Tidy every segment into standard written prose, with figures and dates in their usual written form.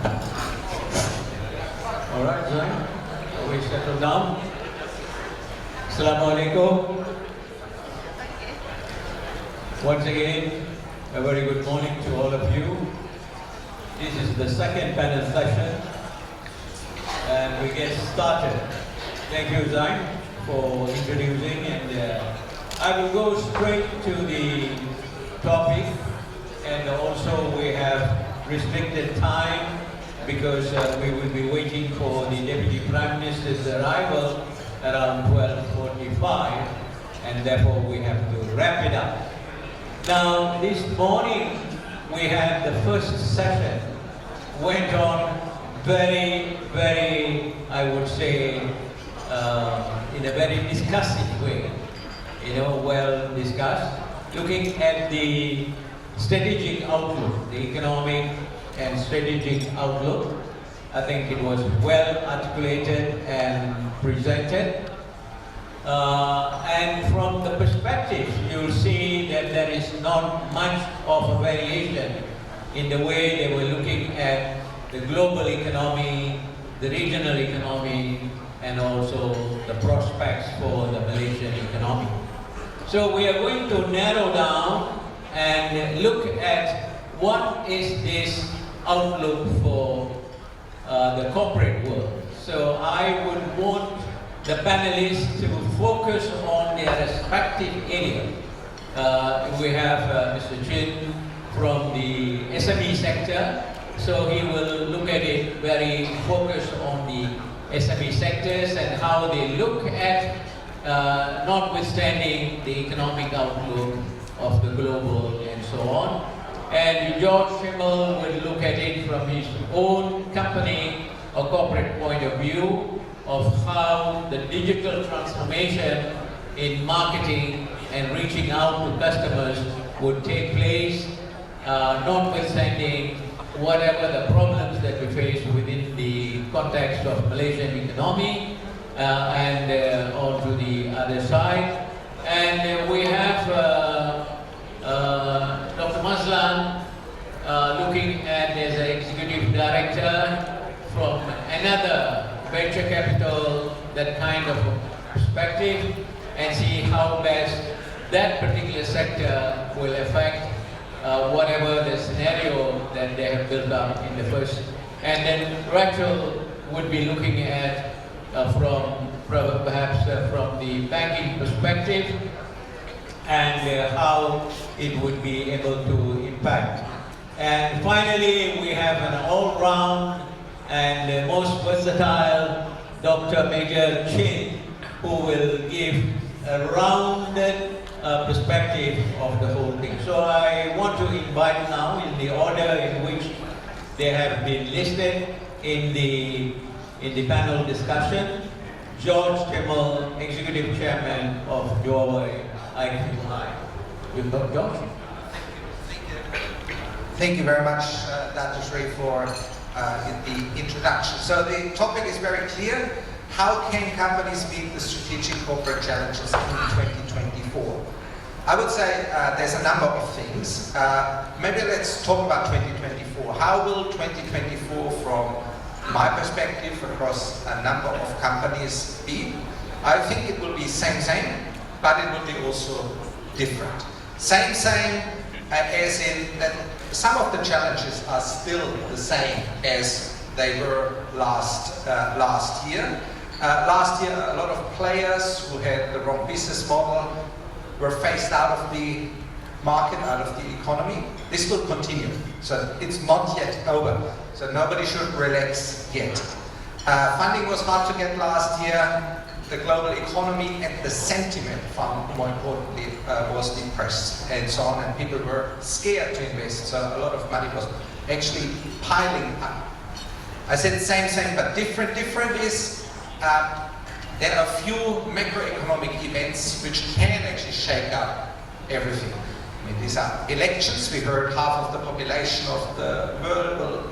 All right, Zain, we settle down. Assalamu alaikum. Once again, a very good morning to all of you. This is the second panel session, and we get started. Thank you, Zain, for introducing, and I will go straight to the topic, and also we have restricted time because we will be waiting for the Deputy Prime Minister's arrival around 12:45, and therefore we have to wrap it up. Now, this morning we had the first session, went on very, I would say, in a very discussive way, well discussed, looking at the strategic outlook, the economic and strategic outlook. I think it was well articulated and presented. And from the perspective, you'll see that there is not much of a variation in the way they were looking at the global economy, the regional economy, and also the prospects for the Malaysian economy. So we are going to narrow down and look at what is this outlook for the corporate world. So I would want the panelists to focus on their respective area. We have Mr. Chin from the SME sector, so he will look at it very focused on the SME sectors and how they look at, notwithstanding the economic outlook of the global and so on. And George Schimmel will look at it from his own company or corporate point of view of how the digital transformation in marketing and reaching out to customers would take place, notwithstanding whatever the problems that we face within the context of Malaysian economy, and on to the other side. And we have Dr. Mazlan looking at as an executive director from another venture capital, that kind of perspective, and see how best that particular sector will affect whatever the scenario that they have built up in the first. And then Rachel would be looking at perhaps from the banking perspective, and how it would be able to impact. And finally, we have an all-round and most versatile Dr. Major Chin, who will give a rounded perspective of the whole thing. So I want to invite now, in the order in which they have been listed in the panel discussion, George Schimmel, Executive Chairman of Huawei IQI. We've got George. Thank you very much, Dr. Sri, for the introduction. So the topic is very clear. How can companies meet the strategic corporate challenges in 2024? I would say there's a number of things. Maybe let's talk about 2024. How will 2024, from my perspective, across a number of companies be? I think it will be same, but it will be also different. Same, as in that some of the challenges are still the same as they were last year. Last year, a lot of players who had the wrong business model were phased out of the market, out of the economy. This will continue. So it's not yet over. So nobody should relax yet. Funding was hard to get last year. The global economy and the sentiment, more importantly, was depressed and so on, and people were scared to invest. So a lot of money was actually piling up. I said same, but different. Different is there are a few macroeconomic events which can actually shake up everything. I mean, these are elections. We heard half of the population of the world will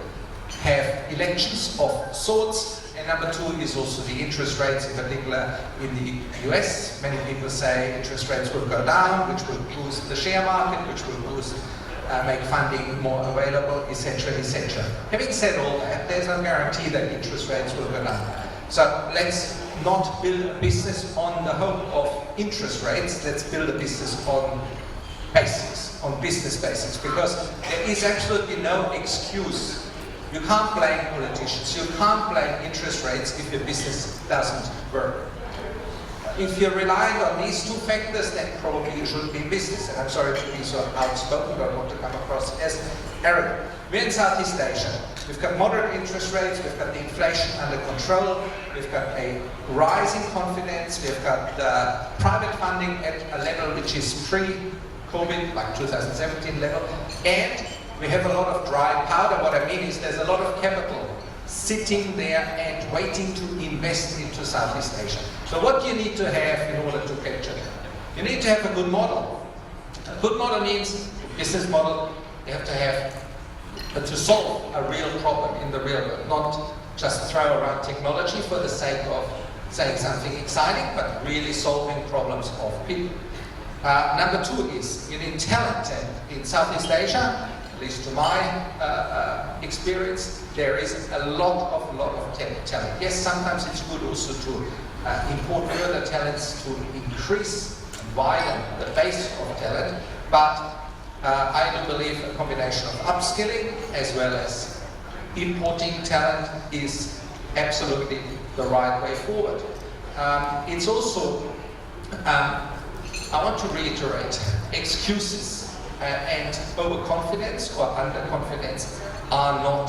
have elections of sorts. And number two is also the interest rates, in particular in the US. Many people say interest rates will go down, which will boost the share market, which will boost make funding more available, etc., etc. Having said all that, there's no guarantee that interest rates will go down. So let's not build a business on the hope of interest rates. Let's build a business on basics, on business basics, because there is absolutely no excuse. You can't blame politicians, you can't blame interest rates if your business doesn't work. If you're relying on these two factors, then probably you shouldn't be in business. And I'm sorry to be so outspoken, but I want to come across as arrogant. We're in Southeast Asia. We've got moderate interest rates, we've got the inflation under control, we've got a rising confidence, we've got private funding at a level which is pre-COVID, like 2017 level, and we have a lot of dry powder. What I mean is there's a lot of capital sitting there and waiting to invest into Southeast Asia. So what do you need to have in order to capture that? You need to have a good model. A good model means a business model. You have to have to solve a real problem in the real world, not just throw around technology for the sake of saying something exciting, but really solving problems of people. Number two is you need talent, and in Southeast Asia, at least to my experience, there is a lot of talent. Yes, sometimes it's good also to import further talents to increase and widen the base of talent, but I do believe a combination of upskilling as well as importing talent is absolutely the right way forward. It's also, I want to reiterate, excuses and overconfidence or underconfidence are not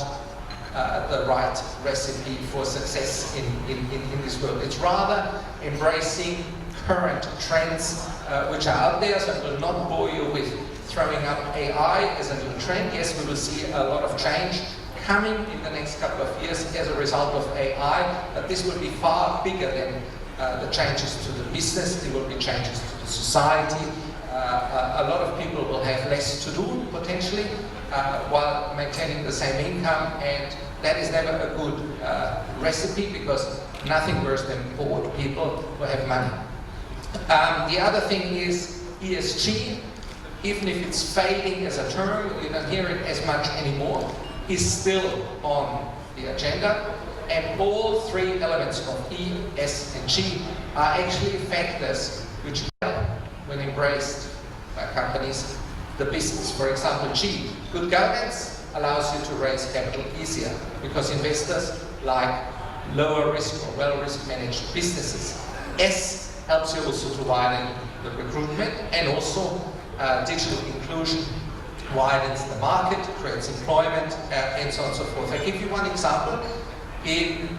the right recipe for success in this world. It's rather embracing current trends which are out there, so I will not bore you with throwing up AI as a new trend. Yes, we will see a lot of change coming in the next couple of years as a result of AI, but this will be far bigger than the changes to the business. It will be changes to the society. A lot of people will have less to do, potentially, while maintaining the same income, and that is never a good recipe, because nothing worse than bored people who have money. The other thing is ESG. Even if it's fading as a term, you don't hear it as much anymore, is still on the agenda. And all three elements of E, S, and G are actually factors which, when embraced by companies, the business. For example, G, good governance allows you to raise capital easier, because investors like lower risk or well risk managed businesses. S helps you also to widen the recruitment, and also digital inclusion widens the market, creates employment, and so on and so forth. I give you one example. In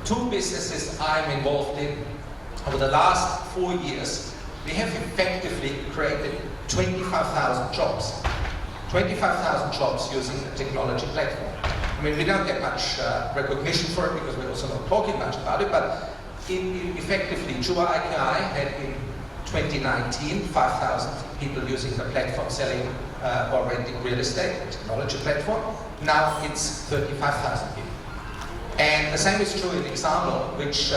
two businesses I'm involved in, over the last 4 years, we have effectively created 25,000 jobs. 25,000 jobs using the technology platform. I mean, we don't get much recognition for it because we're also not talking much about it, but effectively, Chulan had in 2019 5,000 people using the platform, selling or renting real estate, technology platform. Now it's 35,000 people. And the same is true in Example, which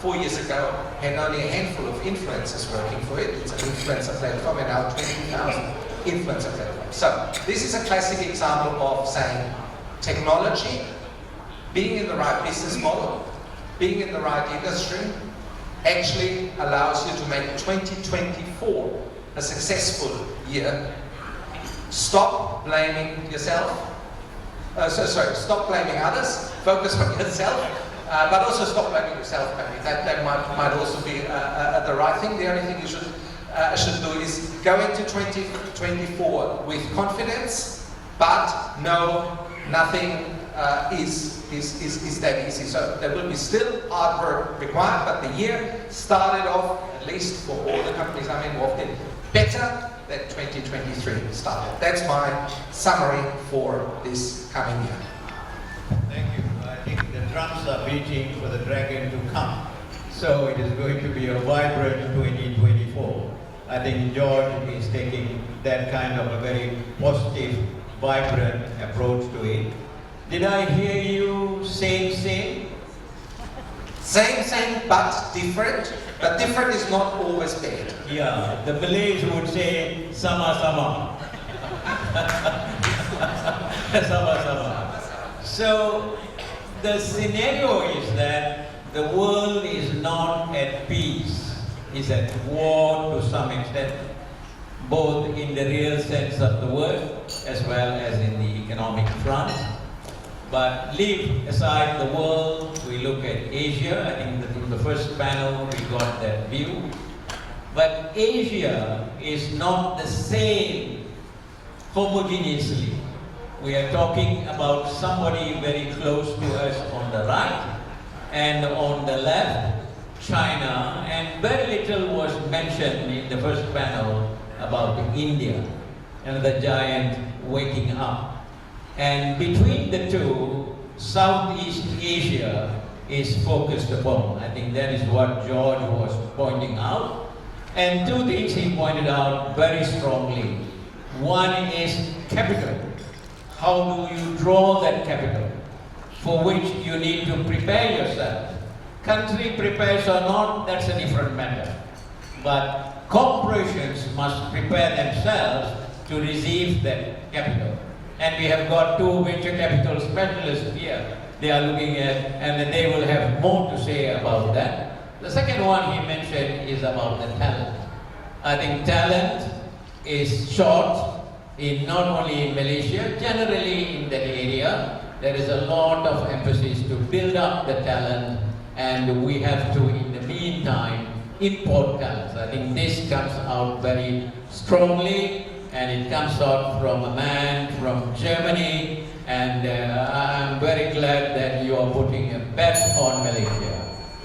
4 years ago had only a handful of influencers working for it. It's an influencer platform, and now 20,000 influencer platforms. So this is a classic example of saying technology, being in the right business model, being in the right industry, actually allows you to make 2024 a successful year. Stop blaming yourself. Stop blaming others. Focus on yourself, but also stop blaming yourself. Maybe that might also be the right thing. The only thing you should do is go into 2024 with confidence, but no, nothing is that easy. So there will be still hard work required, but the year started off, at least for all the companies I'm involved in, better than 2023 started. That's my summary for this coming year. Thank you. I think the drums are beating for the dragon to come. So it is going to be a vibrant 2024. I think George is taking that kind of a very positive, vibrant approach to it. Did I hear you same? Same, but different. But different is not always bad. Yeah, the Malays would say sama. Sama-sama. So the scenario is that the world is not at peace, is at war to some extent, both in the real sense of the word as well as in the economic front. But leave aside the world, we look at Asia. I think that from the first panel we got that view. But Asia is not the same homogeneously. We are talking about somebody very close to us on the right, and on the left, China, and very little was mentioned in the first panel about India and the giant waking up. And between the two, Southeast Asia is focused upon. I think that is what George was pointing out. And two things he pointed out very strongly. One is capital. How do you draw that capital? For which you need to prepare yourself. Country prepares or not, that's a different matter. But corporations must prepare themselves to receive that capital. And we have got two venture capital specialists here. They are looking at, and they will have more to say about that. The second one he mentioned is about the talent. I think talent is short in not only in Malaysia, generally in that area. There is a lot of emphasis to build up the talent, and we have to, in the meantime, import talent. I think this comes out very strongly, and it comes out from a man from Germany, and I'm very glad that you are putting a bet on Malaysia.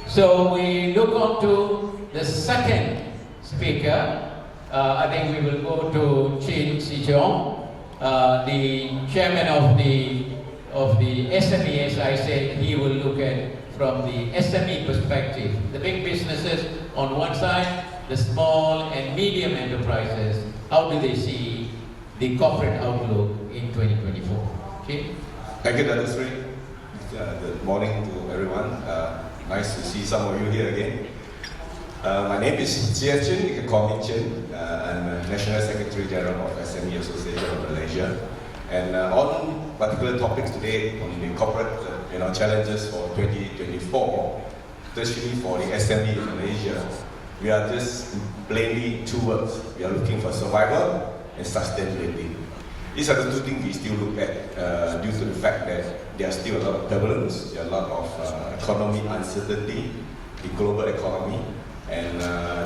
So we look on to the second speaker. I think we will go to Chin Si Chong, the chairman of the SME. As I said, he will look at from the SME perspective, the big businesses on one side, the small and medium enterprises. How do they see the corporate outlook in 2024? Chin? Thank you, Dr. Sri. Good morning to everyone. Nice to see some of you here again. My name is Jia Chin. You can call me Chin. I'm a National Secretary General of SME Association of Malaysia. And on particular topics today on the corporate challenges for 2024, especially for the SME in Malaysia, we are just plainly two words. We are looking for survival and sustainability. These are the two things we still look at due to the fact that there are still a lot of turbulence, there are a lot of economic uncertainty, the global economy, and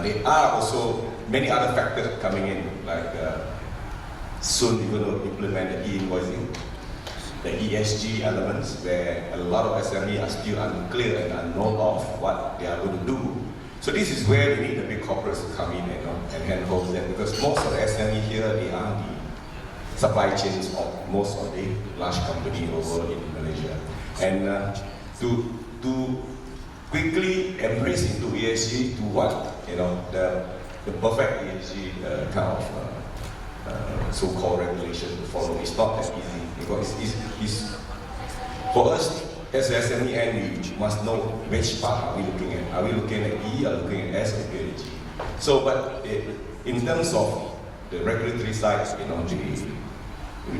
there are also many other factors coming in, like soon we're going to implement the e-invoicing, the ESG elements, where a lot of SME are still unclear and unknown of what they are going to do. So this is where we need the big corporates to come in and handhold them, because most of the SME here, they are the supply chains of most of the large companies over in Malaysia. And to quickly embrace into ESG to what, the perfect ESG kind of so-called regulation to follow. It's not that easy, because it's for us as SME, and we must know which part are we looking at. Are we looking at E, or looking at S, or looking at G? So, but in terms of the regulatory side,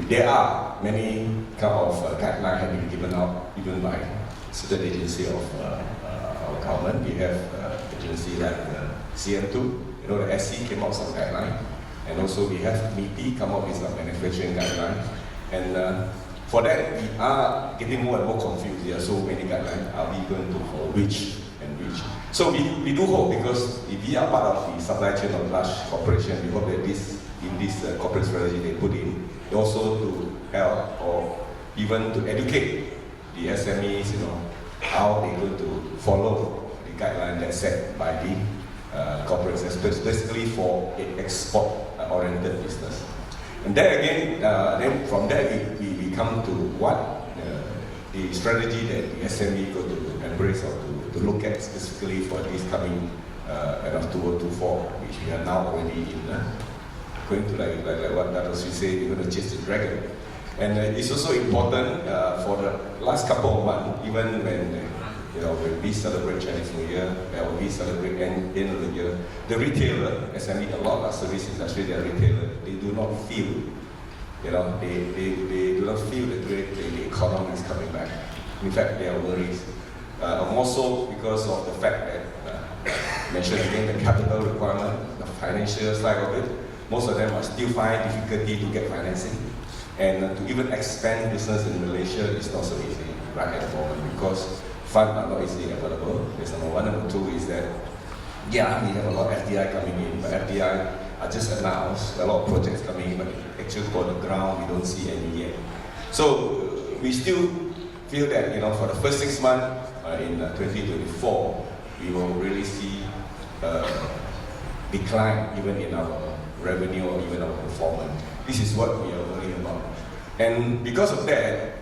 there are many kind of guidelines have been given out even by certain agency of our government. We have agency like CM2, the SC came out with some guidelines, and also we have MIPI come up with some manufacturing guidelines. And for that, we are getting more and more confused. There are so many guidelines. Are we going to follow which and which? So we do hope, because if we are part of the supply chain of large corporation, we hope that in this corporate strategy they put in, also to help or even to educate the SMEs, how they're going to follow the guideline that's set by the corporates, specifically for an export-oriented business. And then again, then from there we come to what the strategy that the SME go to embrace or to look at specifically for this coming 2024, which we are now already in, going to like what Dr. Sri said, we're going to chase the dragon. And it's also important for the last couple of months, even when we celebrate Chinese New Year, or we celebrate end of the year, the retailer, SME, a lot of service industry, they are retailer, they do not feel they do not feel the economy is coming back. In fact, they are worried. More so because of the fact that, mentioned again, the capital requirement, the financial side of it, most of them are still finding difficulty to get financing. And to even expand business in Malaysia is not so easy right at the moment because funds are not easily available. That's number one. Number two is that, we have a lot of FDI coming in, but FDI are just announced, a lot of projects coming in, but actually on the ground, we don't see any yet. So we still feel that, for the first 6 months in 2024, we will really see decline even in our revenue or even our performance. This is what we are worrying about. And because of that,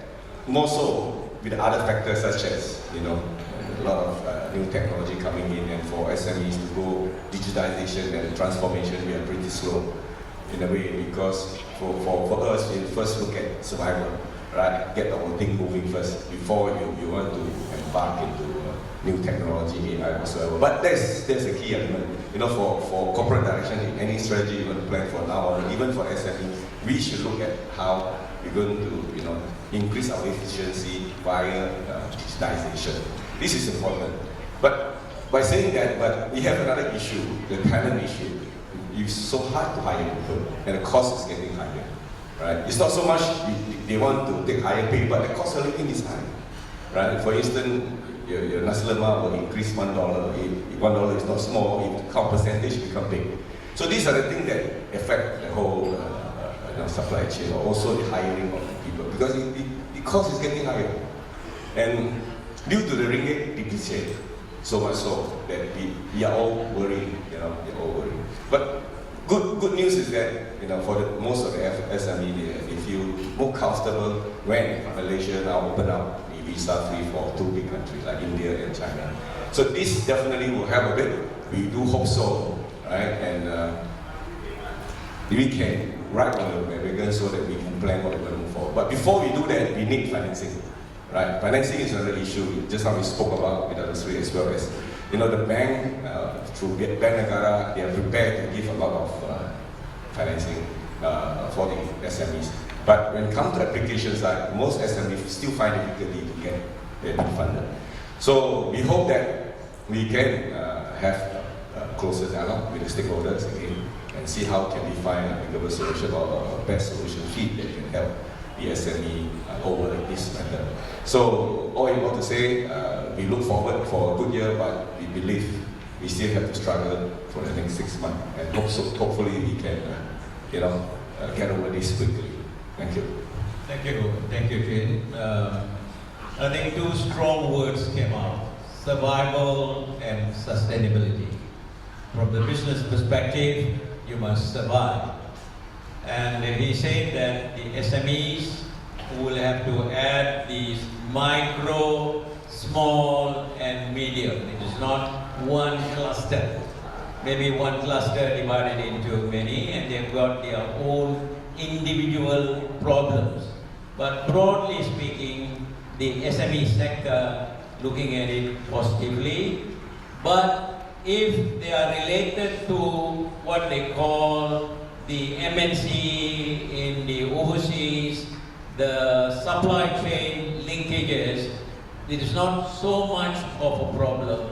more so with other factors such as, a lot of new technology coming in, and for SMEs to go digitalization and transformation, we are pretty slow in a way because for us, we first look at survival, right? Get the whole thing moving first before you want to embark into new technology, AI whatsoever. But that's a key element. For corporate direction, in any strategy you want to plan for now, or even for SME, we should look at how we're going to, increase our efficiency via digitization. This is important. But by saying that, but we have another issue, the talent issue. It's so hard to hire people, and the cost is getting higher, right? It's not so much they want to take higher pay, but the cost of living is high, right? For instance, your nasi lemak will increase $1. If $1 is not small, if the count percentage become big. So these are the things that affect the whole supply chain, or also the hiring of people, because the cost is getting higher. And due to the ringgit depreciate, so much so that we are all worried, we are all worried. But good news is that, for most of the SME, they feel more comfortable when Malaysia now open up the visa free for two big countries like India and China. So this definitely will help a bit. We do hope so, right? And we can ride on the wagon so that we can plan what we're going to move forward. But before we do that, we need financing. Right, financing is another issue, just how we spoke about with others as well as, the bank, through Bank Negara, they are prepared to give a lot of financing for the SMEs. But when it comes to application side, most SMEs still find it difficult to get their funded. So we hope that we can have a closer dialogue with the stakeholders again and see how can we find a applicable solution or a best solution fit that can help the SME over this matter. So all in all to say, we look forward for a good year, but we believe we still have to struggle for the next 6 months, and hopefully we can, get over this quickly. Thank you. Thank you, Jin. I think two strong words came out: survival and sustainability. From the business perspective, you must survive. And he said that the SMEs will have to add these micro, small, and medium. It is not one cluster. Maybe one cluster divided into many, and they've got their own individual problems. But broadly speaking, the SME sector looking at it positively. But if they are related to what they call the MNC in the overseas, the supply chain linkages, it is not so much of a problem.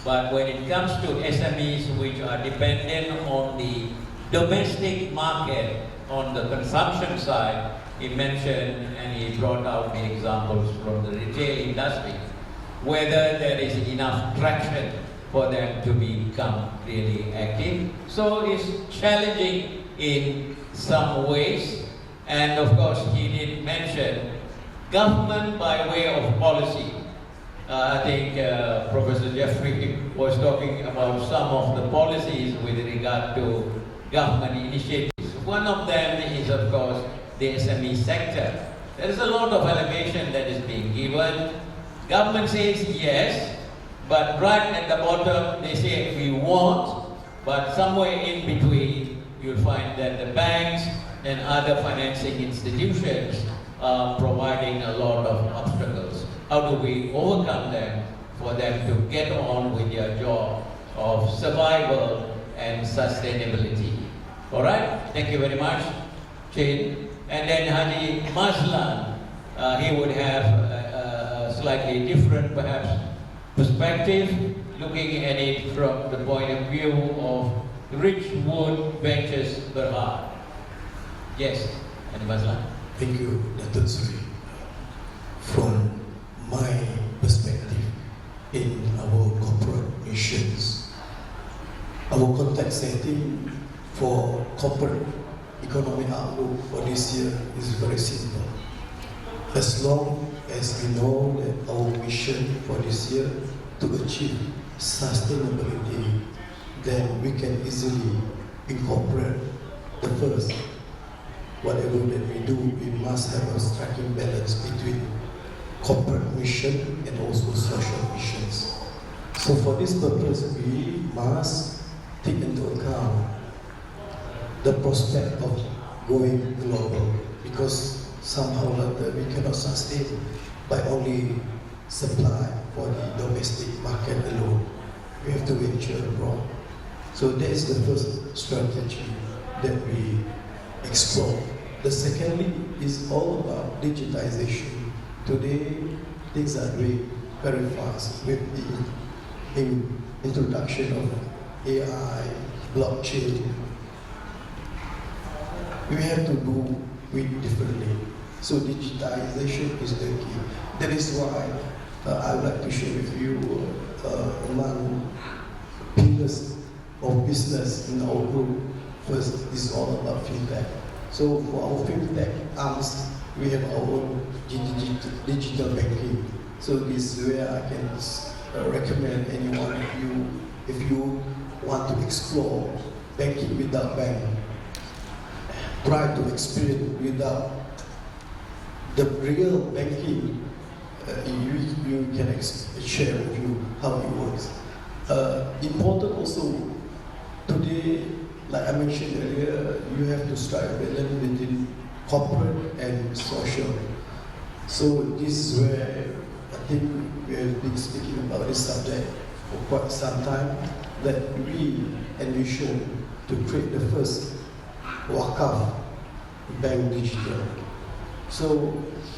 But when it comes to SMEs which are dependent on the domestic market, on the consumption side, he mentioned and he brought out the examples from the retail industry, whether there is enough traction for them to become really active. So it's challenging in some ways. And of course, he did mention government by way of policy. I think Professor Jeffrey was talking about some of the policies with regard to government initiatives. One of them is, of course, the SME sector. There is a lot of allocation that is being given. Government says yes, but right at the bottom they say we want, but somewhere in between you'll find that the banks and other financing institutions are providing a lot of obstacles. How do we overcome them for them to get on with their job of survival and sustainability? All right, thank you very much. Jane. And then Haji Maslan, he would have a slightly different, perhaps, perspective, looking at it from the point of view of Richwood Ventures Berhad. Yes, Haji Maslan. Thank you, Dr. Sri. From my perspective in our corporate missions, our context setting for corporate economic outlook for this year is very simple. As long as we know that our mission for this year to achieve sustainability, then we can easily incorporate the first. Whatever that we do, we must have a striking balance between corporate mission and also social missions. So for this purpose, we must take into account the prospect of going global, because somehow or other we cannot sustain by only supply for the domestic market alone. We have to venture abroad. So that is the first strategy that we explore. The secondly is all about digitization. Today, things are doing very fast with the introduction of AI, blockchain. We have to do it differently. So digitization is the key. That is why I would like to share with you among pillars of business in our group. First is all about fintech. So for our fintech arms, we have our own digital banking. So this is where I can recommend anyone if you want to explore banking without bank, try to experience without the real banking. You can share with you how it works. Important also today, like I mentioned earlier, you have to strike a balance between corporate and social. So this is where I think we have been speaking about this subject for quite some time, that we envision to create the first Wakaf bank digital. So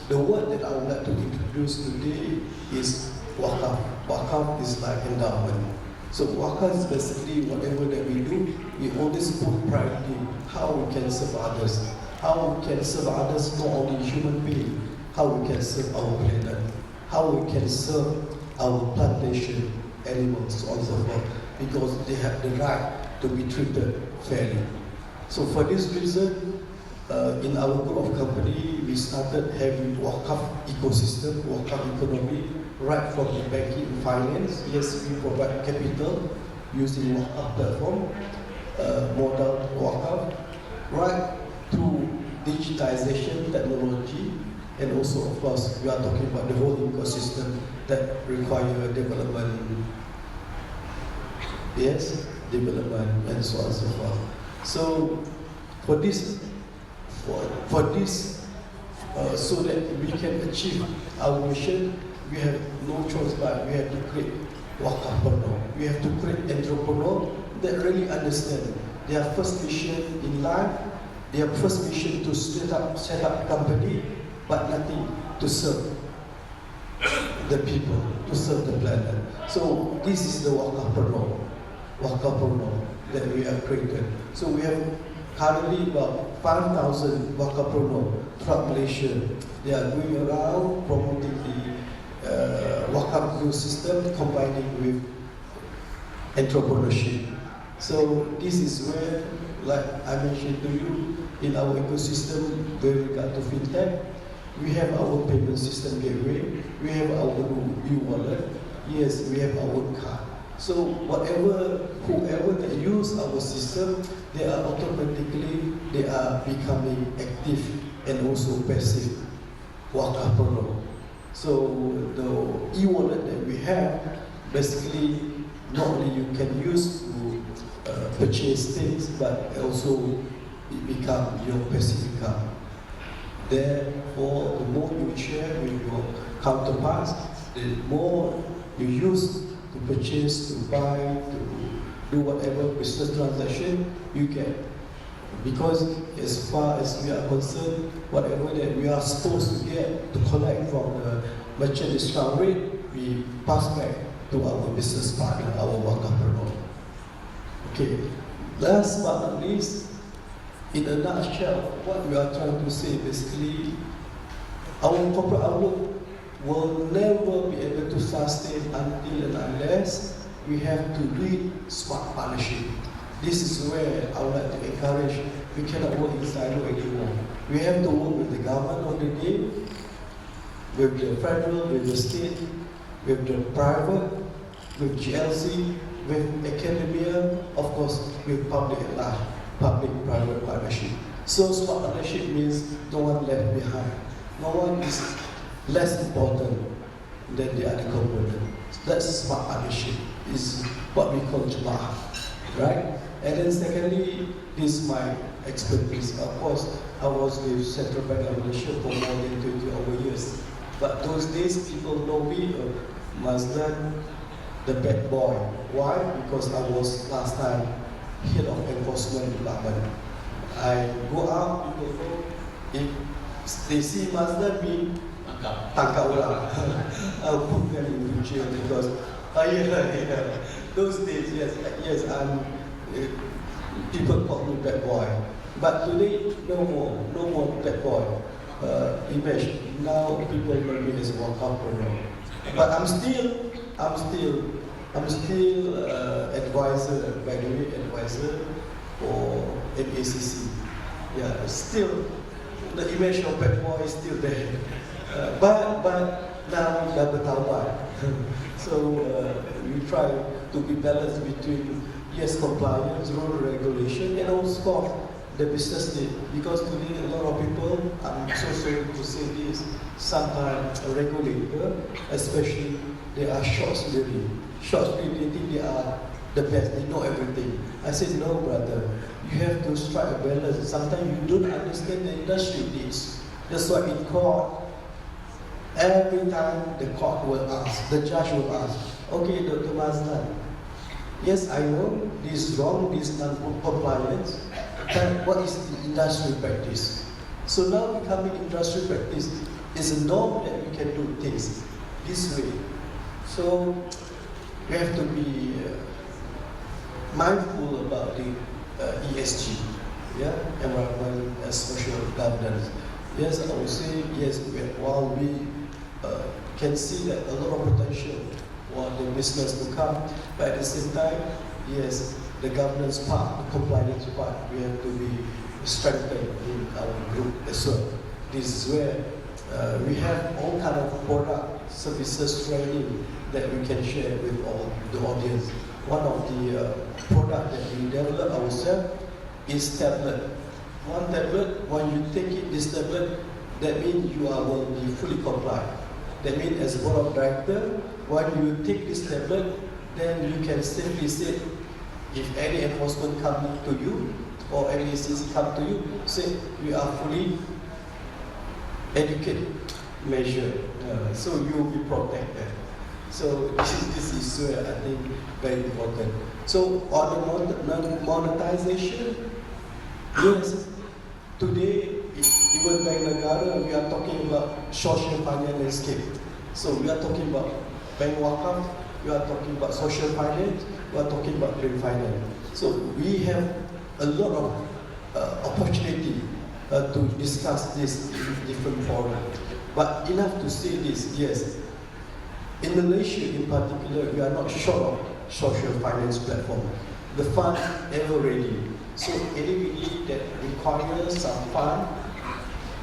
the word that I would like to introduce today is Wakaf. Wakaf is like endowment. So Wakaf is basically whatever that we do, we always put priority how we can serve others. How we can serve others, not only human beings, how we can serve our planet, how we can serve our plantation animals, so on and so forth, because they have the right to be treated fairly. So for this reason, in our group of company, we started having Wakaf ecosystem, Wakaf economy, right from the banking and finance. Yes, we provide capital using Wakaf platform, model Wakaf, right through digitization technology, and also, of course, we are talking about the whole ecosystem that require development, yes, development, and so on and so forth. So, for this, so that we can achieve our mission, we have no choice but we have to create Wakafpreneur. We have to create entrepreneurs that really understand their first mission in life, their first mission to set up company, but nothing to serve the people, to serve the planet. So this is the Wakafpreneur that we have created. So we have currently about 5,000 Wakafpreneur throughout Malaysia. They are going around promoting the Wakaf ecosystem, combining with entrepreneurship. So this is where, like I mentioned to you, in our ecosystem with regard to fintech, we have our payment system gateway, we have our e-wallet, yes, we have our card. So whoever that use our system, they are becoming active and also passive Wakafpreneur. So the e-wallet that we have, basically not only you can use to purchase things, but also it become your passive income. Therefore, the more you share with your counterparts, the more you use to purchase, to buy, to do whatever business transaction, you get Because as far as we are concerned, whatever that we are supposed to get to collect from the merchant discount rate, we pass back to our business partner, our wakafero. Okay, last but not least, in a nutshell, what we are trying to say basically, our corporate outlook will never be able to sustain until and unless we have to lead smart partnership. This is where I would like to encourage, we cannot work in silo anymore. We have to work with the government of the day, with the federal, with the state, with the private, with GLC, with academia, of course, with public at large, public-private partnership. So smart partnership means no one left behind. No one is less important than the other component. That's smart partnership, is what we call Jemaah, right? And then secondly, this is my expertise. Of course, I was with Central Bank of Malaysia for more than 20 over years. But those days, people know me, Mazlan, the bad boy. Why? Because I was last time head of enforcement department. I go out, people know, if they see Mazlan, me, tangkap orang. I'll put them in jail because, those days, yes, people call me bad boy. But today, no more bad boy image. Now people know me as one company. But I'm still advisor, by the way, advisor for MACC. Yeah, still the image of bad boy is still there. But now we dah bertaubat. So we try to be balanced between compliance, rule regulation, and also the business need. Because today a lot of people, I'm so sorry to say this, sometimes a regulator, especially they are short-sighted. They think they are the best, they know everything. I said, no brother, you have to strike a balance. Sometimes you don't understand the industry needs. That's why in court, every time the court will ask, the judge will ask, okay, Dr. Mazlan, yes, I know this is wrong, this is non-compliance, but what is the industry practice? So now becoming industry practice is a norm that we can do things this way. So we have to be mindful about the ESG, environmental and social governance. Yes, I would say, yes, while we can see that a lot of potential for the business to come, but at the same time, yes, the governance part, the compliance part, we have to be strengthened in our group as well. This is where we have all kind of product, services, training that we can share with all the audience. One of the product that we develop ourselves is tablet. One tablet, when you take it, this tablet, that means you will be fully compliant. That means as a board of director, when you take this tablet, then you can simply say, if any enforcement come to you, or any ACC come to you, say, we are fully educated, measured, so you will be protected. So this is where I think very important. So on the monetization, yes, today, even by Negara, we are talking about social finance landscape. So we are talking about bank wakaf, we are talking about social finance, we are talking about green finance. So we have a lot of opportunity to discuss this in different forums. But enough to say this, yes, in Malaysia in particular, we are not short of social finance platform. The fund ever ready. So anybody that requires some fund,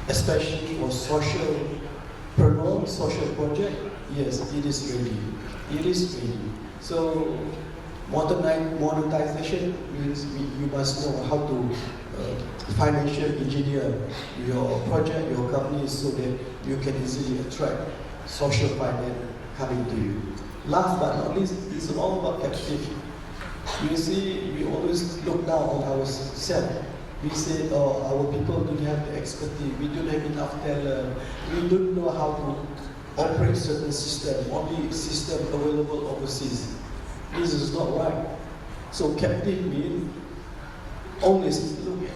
especially for social program, social project, yes, it is ready. It is ready. So monetization means you must know how to financial engineer your project, your company, so that you can easily attract social finance coming to you. Last but not least, it's all about captive. You see, we always look down on ourselves. We say, oh, our people don't have the expertise, we don't have enough talent, we don't know how to operate certain system, only system available overseas. This is not right. So captive means always look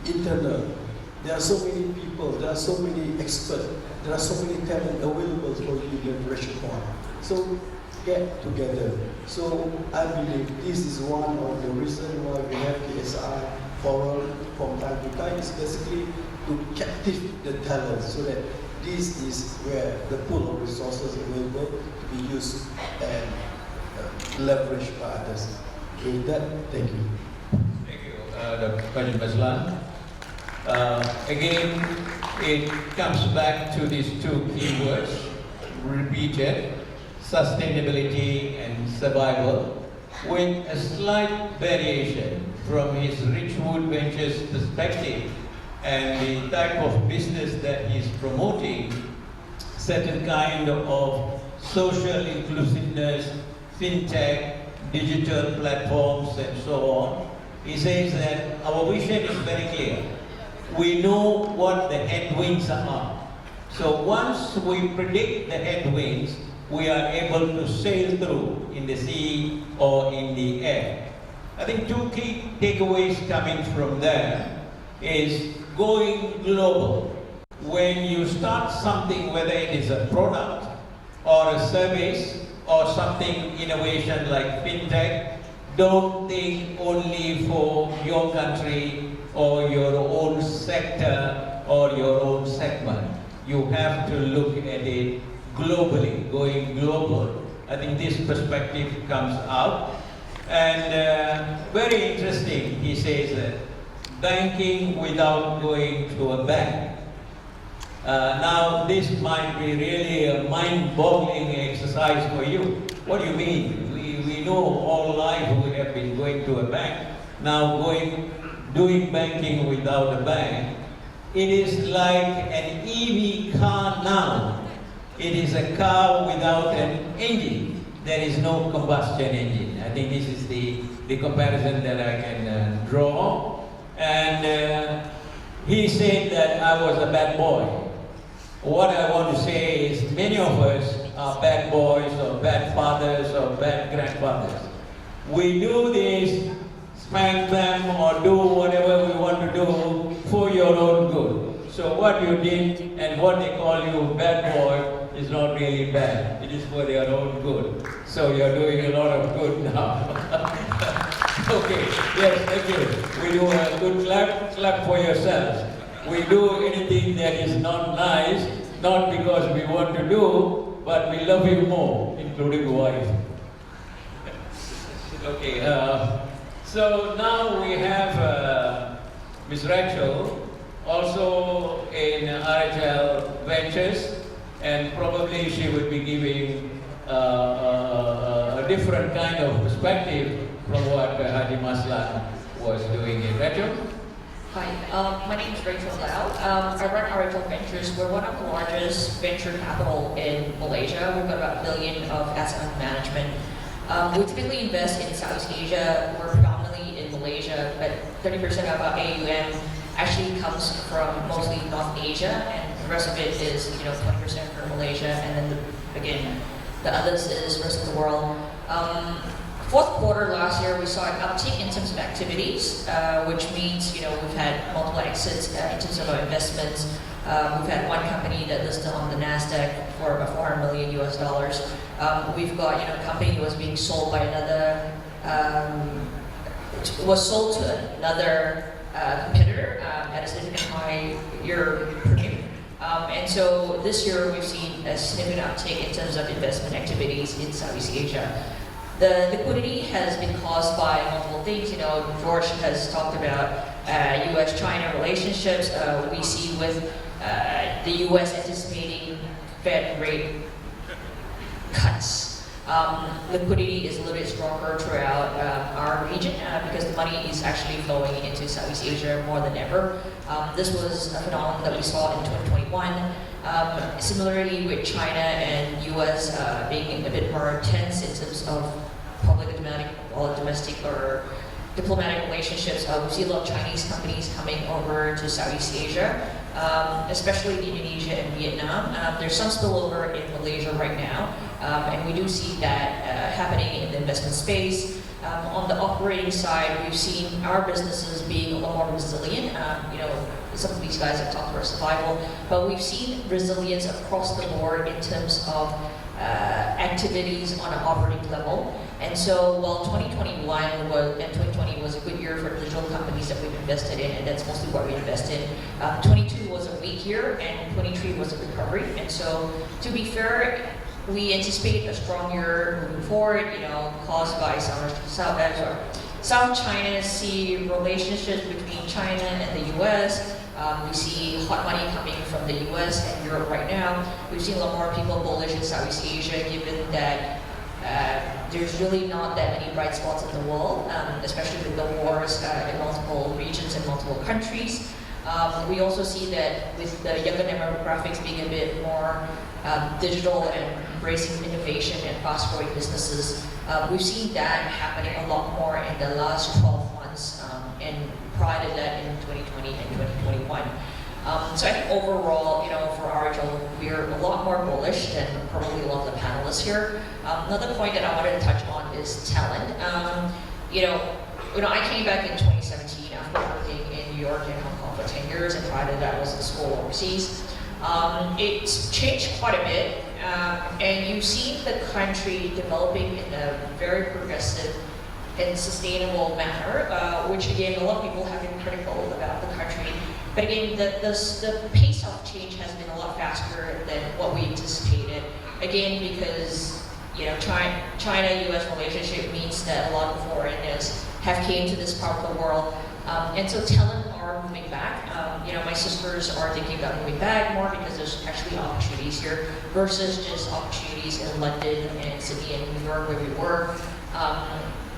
internal. There are so many people, there are so many experts, there are so many talent available for you to leverage upon. So get together. So I believe this is one of the reasons why we have the SI forum from time to time, is basically to captive the talent, so that this is where the pool of resources available to be used and leveraged by others. With that, thank you. Thank you, Dr. Kajin Baslan. Again, it comes back to these two keywords, repeated, sustainability and survival, with a slight variation from his Richwood Ventures perspective and the type of business that he's promoting, certain kind of social inclusiveness, fintech, digital platforms and so on. He says that our vision is very clear. We know what the headwinds are. So once we predict the headwinds, we are able to sail through in the sea or in the air. I think two key takeaways coming from there is going global. When you start something, whether it is a product or a service or something innovation like fintech, don't think only for your country or your own sector or your own segment. You have to look at it globally, going global. I think this perspective comes out. And very interesting, he says that banking without going to a bank. Now this might be really a mind-boggling exercise for you. What do you mean? We know all life we have been going to a bank. Now doing banking without a bank, it is like an EV car now. It is a car without an engine. There is no combustion engine. I think this is the comparison that I can draw. And he said that I was a bad boy. What I want to say is many of us are bad boys or bad fathers or bad grandfathers. We do this, spank them or do whatever we want to do for your own good. So what you did and what they call you bad boy is not really bad. It is for their own good. So you're doing a lot of good now. Okay, yes, thank you. We do a good clap for yourselves. We do anything that is not nice, not because we want to do, but we love you more, including wife. Okay, so now we have Ms. Rachel, also in RHL Ventures, and probably she would be giving a different kind of perspective from what Haji Maslan was doing in Rachel. Hi, my name is Rachel Lau. I run RHL Ventures. We're one of the largest venture capital in Malaysia. We've got about $1 billion of asset under management. We typically invest in Southeast Asia. We're predominantly in Malaysia, but 30% of our AUM actually comes from mostly North Asia, and the rest of it is 20% for Malaysia, and then the others is the rest of the world. Fourth quarter last year, we saw an uptick in terms of activities, which means we've had multiple exits in terms of our investments. We've had one company that listed on the Nasdaq for about $400 million US. We've got a company that was being sold by another, was sold to another competitor at a significant higher premium. And so this year we've seen a significant uptick in terms of investment activities in Southeast Asia. The liquidity has been caused by multiple things. George has talked about U.S.-China relationships. We see with the U.S. anticipating Fed rate cuts. Liquidity is a little bit stronger throughout our region because the money is actually flowing into Southeast Asia more than ever. This was a phenomenon that we saw in 2021. Similarly with China and US being a bit more tense in terms of public domestic or diplomatic relationships, we see a lot of Chinese companies coming over to Southeast Asia. especially in Indonesia and Vietnam. There's some spillover in Malaysia right now, and we do see that happening in the investment space. On the operating side, we've seen our businesses being a lot more resilient. Some of these guys have talked about survival, but we've seen resilience across the board in terms of activities on an operating level. And so while 2021 and 2020 was a good year for digital companies that we've invested in, and that's mostly what we invested in, 22 was a weak year and 23 was a recovery. And so to be fair, we anticipate a strong year moving forward, caused by South China Sea relationships between China and the US. We see hot money coming from the US and Europe right now. We've seen a lot more people bullish in Southeast Asia, given that there's really not that many bright spots in the world, especially with the wars in multiple regions and multiple countries. We also see that with the younger demographics being a bit more digital and embracing innovation and fast-growing businesses, we've seen that happening a lot more in the last 12 months and prior to that in 2020 and 2021. So I think overall, for RHL, we're a lot more bullish than probably a lot of the panelists here. Another point that I wanted to touch on is talent. I came back in 2017 after working in New York and Hong Kong for 10 years, and prior to that I was in school overseas. It's changed quite a bit, and you've seen the country developing in a very progressive and sustainable manner, which again, a lot of people have been critical about the country. But again, the pace of change has been a lot faster than what we anticipated. Again, because China-US relationship means that a lot of foreigners have came to this part of the world, and so talent are moving back. My sisters are thinking about moving back more because there's actually opportunities here versus just opportunities in London and Sydney and New York where we were.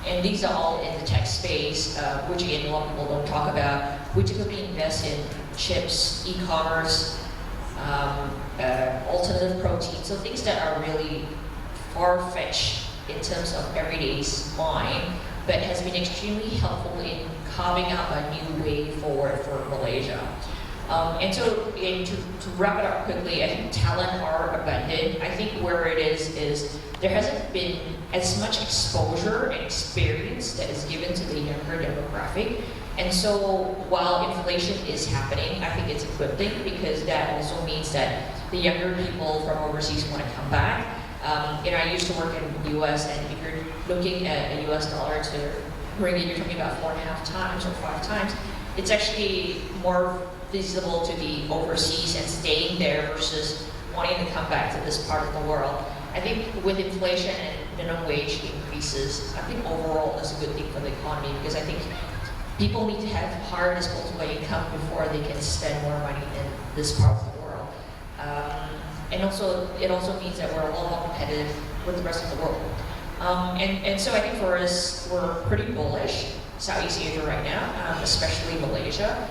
And these are all in the tech space, which again, a lot of people don't talk about. We typically invest in chips, e-commerce, alternative protein, so things that are really far-fetched in terms of everyday's mind, but has been extremely helpful in carving out a new way forward for Malaysia. And so, again, to wrap it up quickly, I think talent are abundant. I think where it is there hasn't been as much exposure and experience that is given to the younger demographic. And so while inflation is happening, I think it's a good thing because that also means that the younger people from overseas want to come back. I used to work in the US, and if you're looking at a US dollar to ringgit, you're talking about 4.5 times or 5 times. It's actually more feasible to be overseas and staying there versus wanting to come back to this part of the world. I think with inflation and minimum wage increases, I think overall that's a good thing for the economy because I think people need to have higher disposable income before they can spend more money in this part of the world. And also, it also means that we're a lot more competitive with the rest of the world. And so I think for us, we're pretty bullish Southeast Asia right now, especially Malaysia.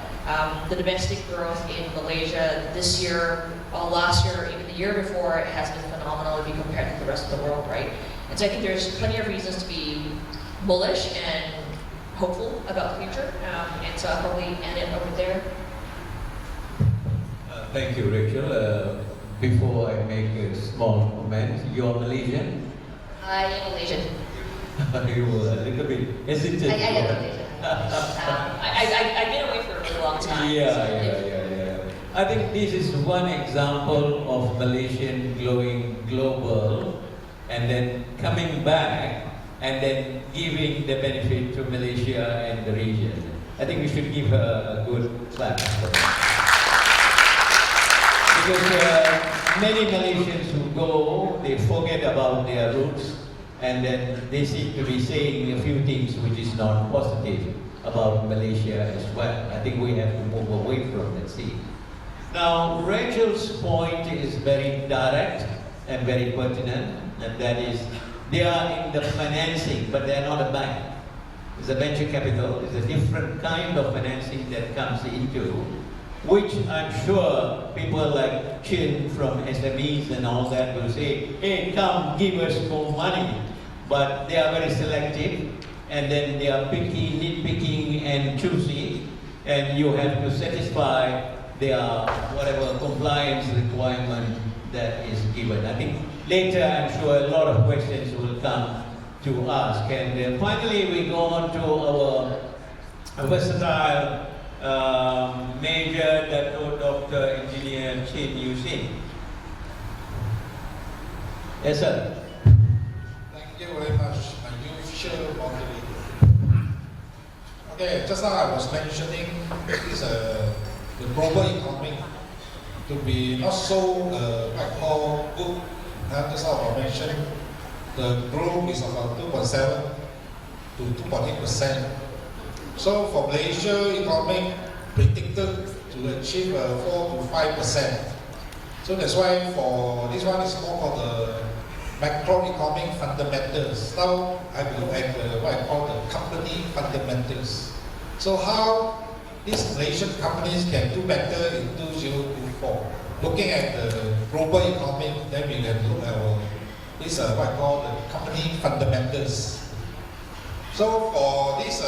The domestic growth in Malaysia this year, last year, even the year before, it has been phenomenal if you compare it to the rest of the world, right? And so I think there's plenty of reasons to be bullish and hopeful about the future. And so I'll probably end it over there. Thank you, Rachel. Before I make a small comment, you're Malaysian? I am Malaysian. You were a little bit hesitant. I am Malaysian. I've been away for a really long time. Yeah. I think this is one example of Malaysian going global and then coming back and then giving the benefit to Malaysia and the region. I think we should give her a good clap for that. Because many Malaysians who go, they forget about their roots and then they seem to be saying a few things which is not positive about Malaysia as well. I think we have to move away from that scene. Now, Rachel's point is very direct and very pertinent, and that is they are in the financing, but they are not a bank. It's a venture capital. It's a different kind of financing that comes into, which I'm sure people like Chin from SMEs and all that will say, hey, come, give us more money. But they are very selective, and then they are picky, nitpicking, and choosy, and you have to satisfy their whatever compliance requirement that is given. I think later I'm sure a lot of questions will come to ask. And finally we go on to our versatile Major Dr. Engineer Chin Yu Sin. Yes, sir. Thank you very much, my usual moderator. Okay, just now I was mentioning this the global economy to be not so what I call good. Just now I mentioned the growth is about 2.7 to 2.8%. So for Malaysia economy predicted to achieve 4 to 5%. So that's why for this one is more for the macroeconomic fundamentals. Now I will look at what I call the company fundamentals. So how these Malaysian companies can do better in 2024. Looking at the global economy, then we can look at this what I call the company fundamentals. So for this,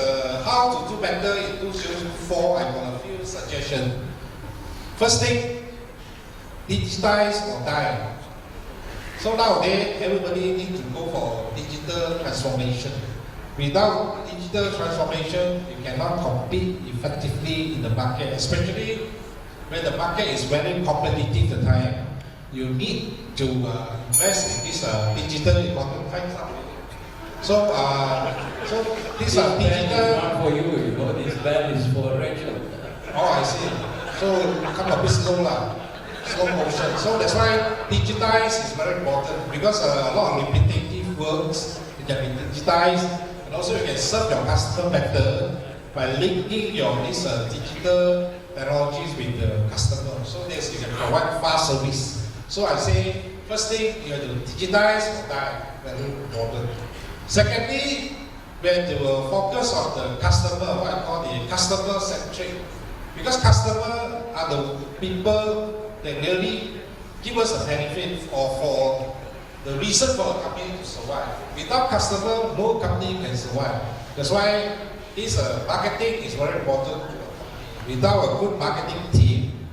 how to do better in 2024, I got a few suggestions. First thing, digitize or die. So nowadays, everybody needs to go for digital transformation. Without digital transformation, you cannot compete effectively in the market, especially when the market is very competitive at the time. You need to invest in this digital economy. So these are digital. Not for you, this band is for Rachel. Oh, I see. So come a bit slow motion. So that's why digitize is very important because a lot of repetitive works can be digitized, and also you can serve your customer better by linking your digital technologies with the customer. So this you can provide fast service. So I say first thing you have to digitize or die, very important. Secondly, we have to focus on the customer, what I call the customer centric, because customers are the people that really give us a benefit or for the reason for a company to survive. Without customer, no company can survive. That's why this marketing is very important. Without a good marketing team,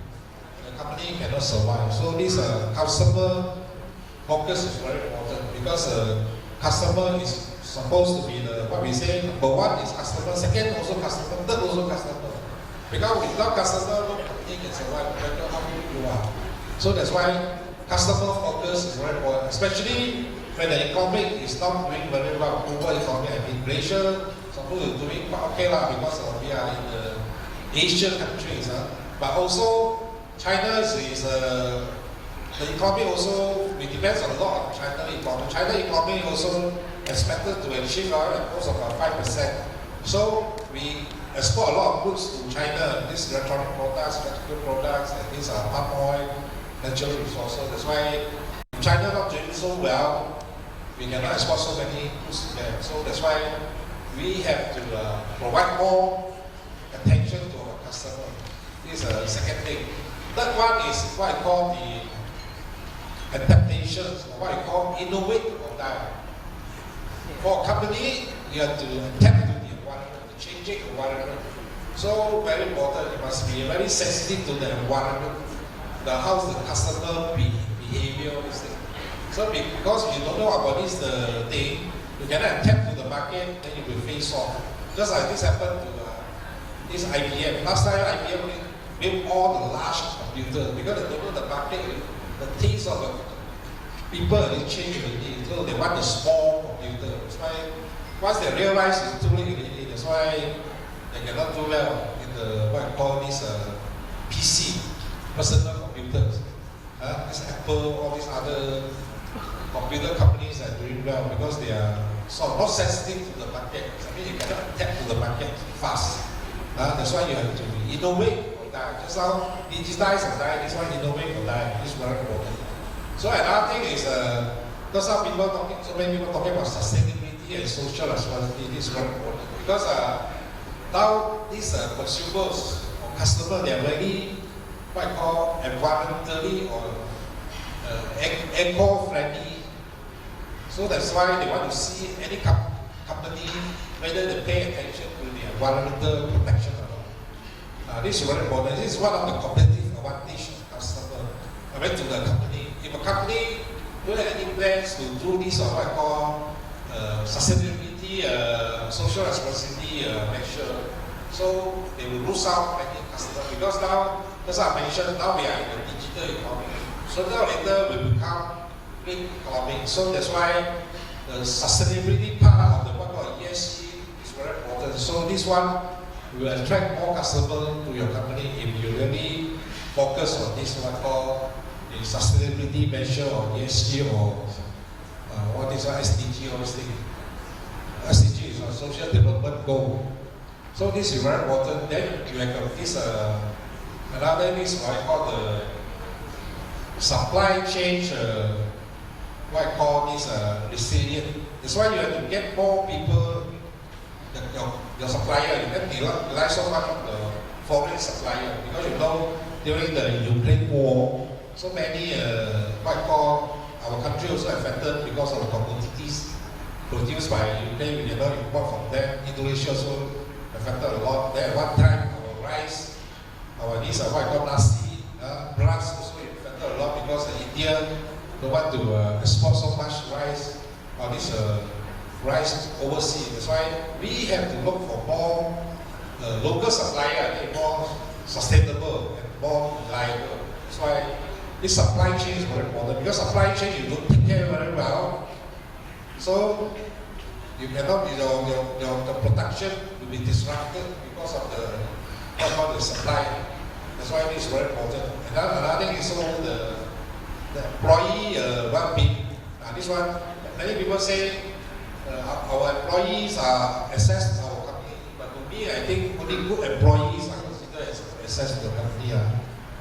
the company cannot survive. So this customer focus is very important because customer is supposed to be what we say, number one is customer, second also customer, third also customer. Because without customer, no company can survive, no matter how big you are. So that's why customer focus is very important, especially when the economy is not doing very well. Global economy, I mean, Malaysia supposed to be doing quite okay because we are in the Asian countries. But also, China is the economy also, it depends a lot on China economy. China economy also expected to achieve most of 5%. So we export a lot of goods to China, these electronic products, electrical products, and these are palm oil, natural resources. That's why China not doing so well, we cannot export so many goods to them. So that's why we have to provide more attention to our customer. This is the second thing. Third one is what I call the adaptations, or what I call innovate or die. For a company, you have to adapt to the environment, the changing environment. So very important, you must be very sensitive to the environment, how's the customer behavior, this thing. So because you don't know about this thing, you cannot adapt to the market, then you will face off. Just like this happened to this IBM. Last time IBM built all the large computers because they don't know the market, the taste of the people is changed already. So they want a small computer. That's why once they realize it's too late already, that's why they cannot do well in the what I call this PC, personal computers. This Apple, all these other computer companies are doing well because they are sort of not sensitive to the market. I mean, you cannot adapt to the market fast. That's why you have to innovate or die. Just now, digitize or die. This one, innovate or die. This is very important. So another thing is, because some people talking, so many people talking about sustainability and social responsibility. This is very important because now these consumers or customers, they are very what I call environmentally or eco-friendly. So that's why they want to see any company whether they pay attention to the environmental protection or not. This is very important. This is one of the competitive advantage of customer. I mean to the company. If a company don't have any plans to do this or what I call sustainability, social responsibility measure, so they will lose out many customers because now, as I mentioned, now we are in the digital economy. Sooner or later we become big economy. So that's why the sustainability part of the what called ESG is very important. So this one will attract more customers to your company if you really focus on this what called the sustainability measure or ESG or what is SDG or this thing. SDG is a social development goal. So this is very important. Then you have this another is what I call the supply chain what I call this resilient. That's why you have to get more people, your supplier, you have to rely so much on the foreign supplier because you know during the Ukraine war, so many what I call our country also affected because of the commodities produced by Ukraine, we cannot import from them. Indonesia also affected a lot. Then at one time our rice, our this what I call nasi, rice also affected a lot because India don't want to export so much rice or this rice overseas. That's why we have to look for more local supplier, I think more sustainable and more reliable. That's why this supply chain is very important because supply chain you don't take care very well. So you cannot be the production will be disrupted because of the supply. That's why this is very important. Another thing is also the employee well-being. This one, many people say our employees are access to our company, but to me, I think only good employees are considered as access to the company.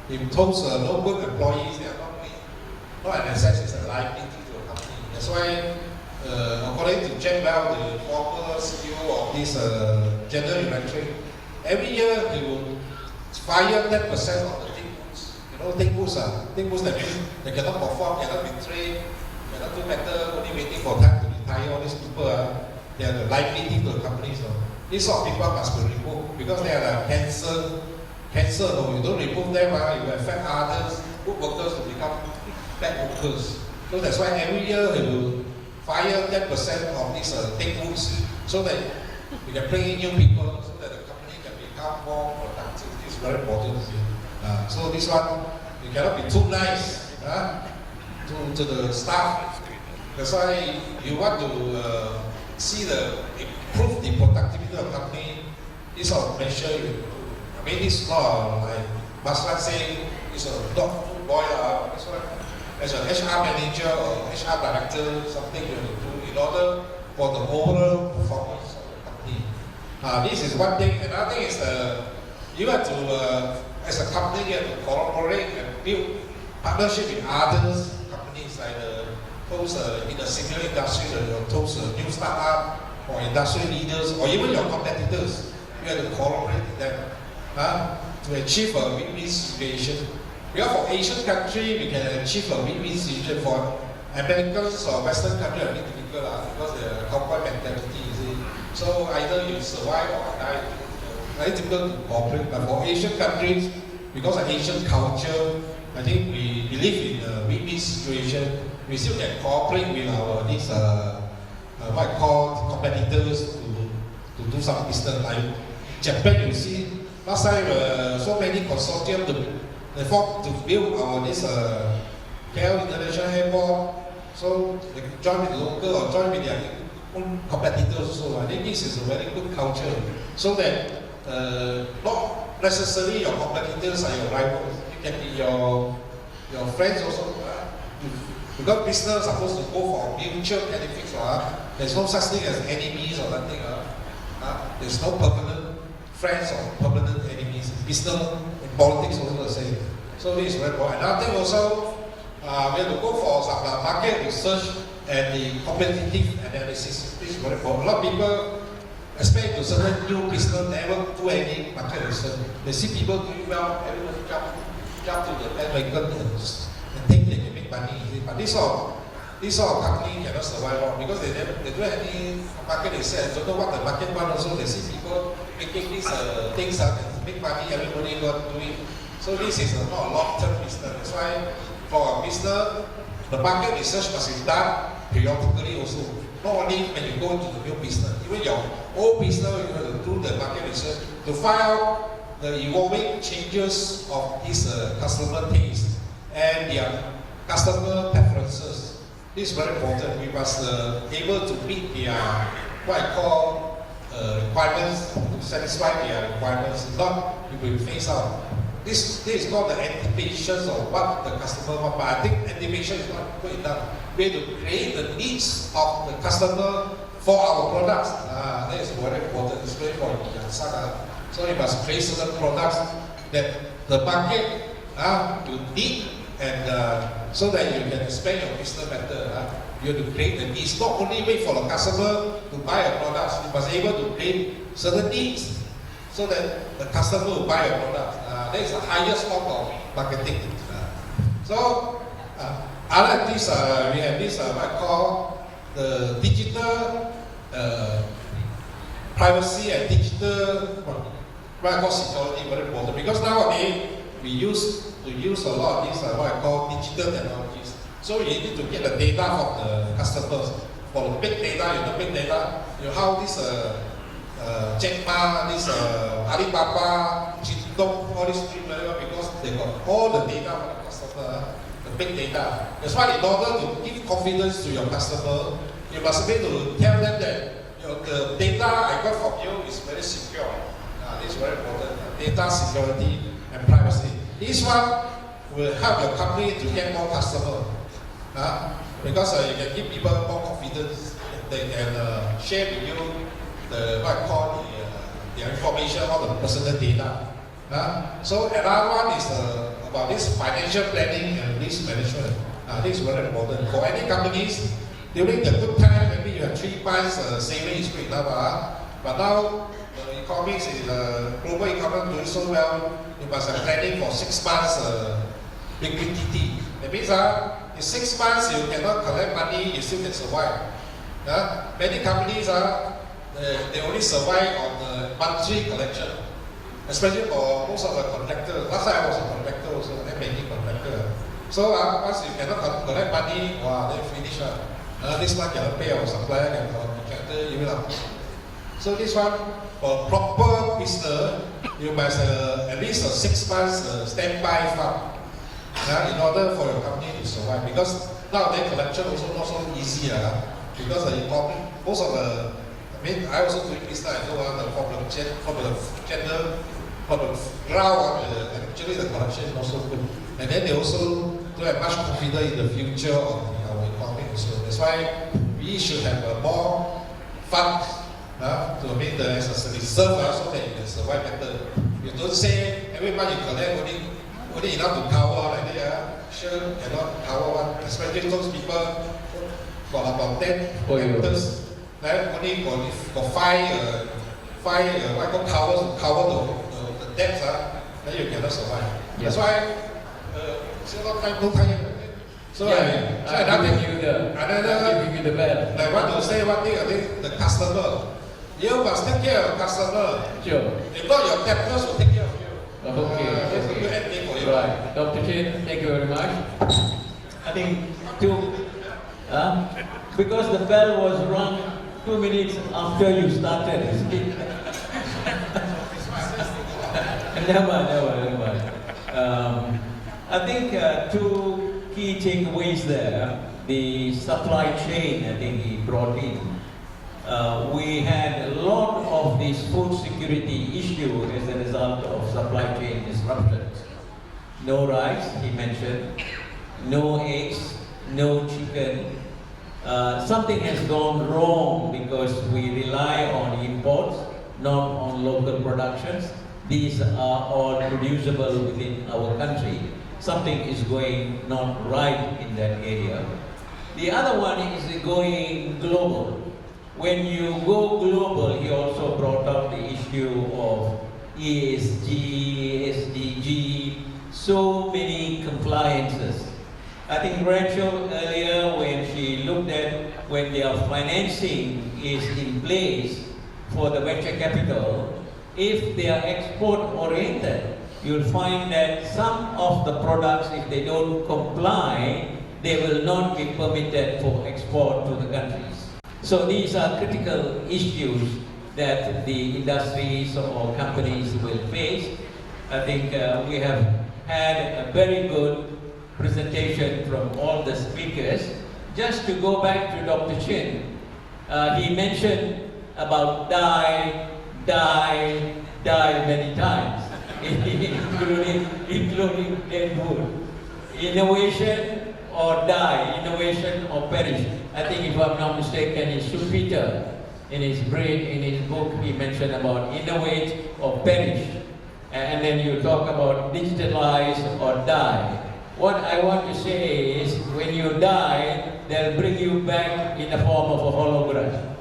If those no good employees, they are not an access, it's a liability to a company. That's why, according to Jack Bell, the former CEO of this General Electric, every year he will fire 10% of the things that means they cannot perform, cannot be trained, cannot do better, only waiting for time to retire. All these people, they are the liability to the company. So these sort of people must be removed because they are like cancer. No, you don't remove them, it will affect others. Good workers will become bad workers. So that's why every year they will fire 10% of these things so that we can bring in new people so that the company can become more productive. This is very important. So this one, you cannot be too nice to the staff. That's why you want to see improve the productivity of the company. This sort of measure, I mean, it's not like Maslan saying it's a dog food boiler. That's why, as an HR manager or HR director, something you have to do in order for the overall performance of the company. This is one thing. Another thing is you have to as a company, you have to collaborate and build partnership with others companies like those in the similar industry, those new startup or industry leaders, or even your competitors. You have to collaborate with them to achieve a win-win situation. Because for Asian country, we can achieve a win-win situation. For Americans or Western country, a bit difficult because the corporate mentality, you see. So either you survive or die. Very difficult to cooperate, but for Asian countries, because of Asian culture, I think we believe in a win-win situation. We still can cooperate with our what I call competitors to do some business. Like Japan, you see, last time so many consortium they formed to build our KL International Airport. So they join with local or join with their own competitors. So I think this is a very good culture. So that not necessarily your competitors are your rivals. You can be your friends also. Because business is supposed to go for mutual benefits. There's no such thing as enemies or nothing. There's no permanent friends or permanent enemies. Business and politics also the same. So this is very important. Another thing also, we have to go for some market research and the competitive analysis. This is very important. A lot of people expect to certain new business never do any market research. They see people doing well, everyone jump to the bandwagon and think they can make money. But this sort of company cannot survive long because they don't have any market research. Don't know what the market wants. Also, they see people making these things and make money. Everybody got to do it. So this is not a long-term business. That's why for a business, the market research must be done periodically also. Not only when you go into the new business, even your old business, you have to do the market research to find out the evolving changes of his customer taste and their customer preferences. This is very important. We must be able to meet their what I call requirements, to satisfy their requirements. If not, you will face out. This is not the anticipations of what the customer wants, but I think anticipation is not good enough. We have to create the needs of the customer for our products. That is very important. It's very important. So you must create certain products that the market will need, and so that you can expand your business better. You have to create the needs. Not only wait for the customer to buy a product, you must be able to create certain needs so that the customer will buy a product. That is the highest form of marketing. So, other this, we have this what I call the digital privacy and digital what I call security, very important, because nowadays we use a lot of these what I call digital technologies. So you need to get the data from the customers. For the big data, big data, how this Jack Ma, this Alibaba, Jingdong, all these things very well, because they got all the data from the customer, the big data. That's why in order to give confidence to your customer, you must be able to tell them that the data I got from you is very secure. This is very important. Data security and privacy. This one will help your company to get more customers. Because you can give people more confidence. They can share with you what I call the information on the personal data. So another one is about this financial planning and risk management. This is very important. For any companies, during the good time, maybe you have 3 months saving is good enough. But now, the economics is global economy doing so well, you must have planning for 6 months liquidity. That means in 6 months you cannot collect money, you still can survive. Many companies they only survive on the monthly collection, especially for most of the contractors. Last time I was a contractor also, M&E contractor. So once you cannot collect money, wow, then finish. This one cannot pay our supplier and our contractor, you will. So this one, for proper business, you must at least a 6 months standby fund in order for your company to survive. Because nowadays collection also not so easy. Because the economy, most of the, I also doing business, I know the problem for the ground, actually the collection is not so good. And then they also don't have much confidence in the future of our economy also. That's why we should have more funds to make the as a reserve so that you can survive better. You don't say every month you collect only enough to cover like that. Sure cannot cover one, especially those people got about 10 hectares. Only got five what I call covers to cover the debts, then you cannot survive. Yeah. That's why no time. So I'm giving you the bell. I want to say one thing, I think the customer. You must take care of the customer. Sure. If not, your debtors will take care of you. Okay. That's a good ending for you. Right. Dr. Chin, thank you very much. I think because the bell was rung 2 minutes after you started. Never mind. I think 2 key takeaways there. The supply chain, I think he brought in. We had a lot of this food security issue as a result of supply chain disruptions. No rice, he mentioned, no eggs, no chicken. Something has gone wrong because we rely on imports, not on local productions. These are all producible within our country. Something is going not right in that area. The other one is going global. When you go global, he also brought up the issue of ESG, SDG, so many compliances. I think Rachel earlier, when she looked at when their financing is in place for the venture capital, if they are export oriented, you'll find that some of the products, if they don't comply, they will not be permitted for export to the countries. So these are critical issues that the industries or companies will face. I think we have had a very good presentation from all the speakers. Just to go back to Dr. Chin, he mentioned about die many times, including dead wood. Innovation or die, innovation or perish. I think if I'm not mistaken, it's Schumpeter in his book, he mentioned about innovate or perish. And then you talk about digitalize or die. What I want to say is, when you die, they'll bring you back in the form of a hologram.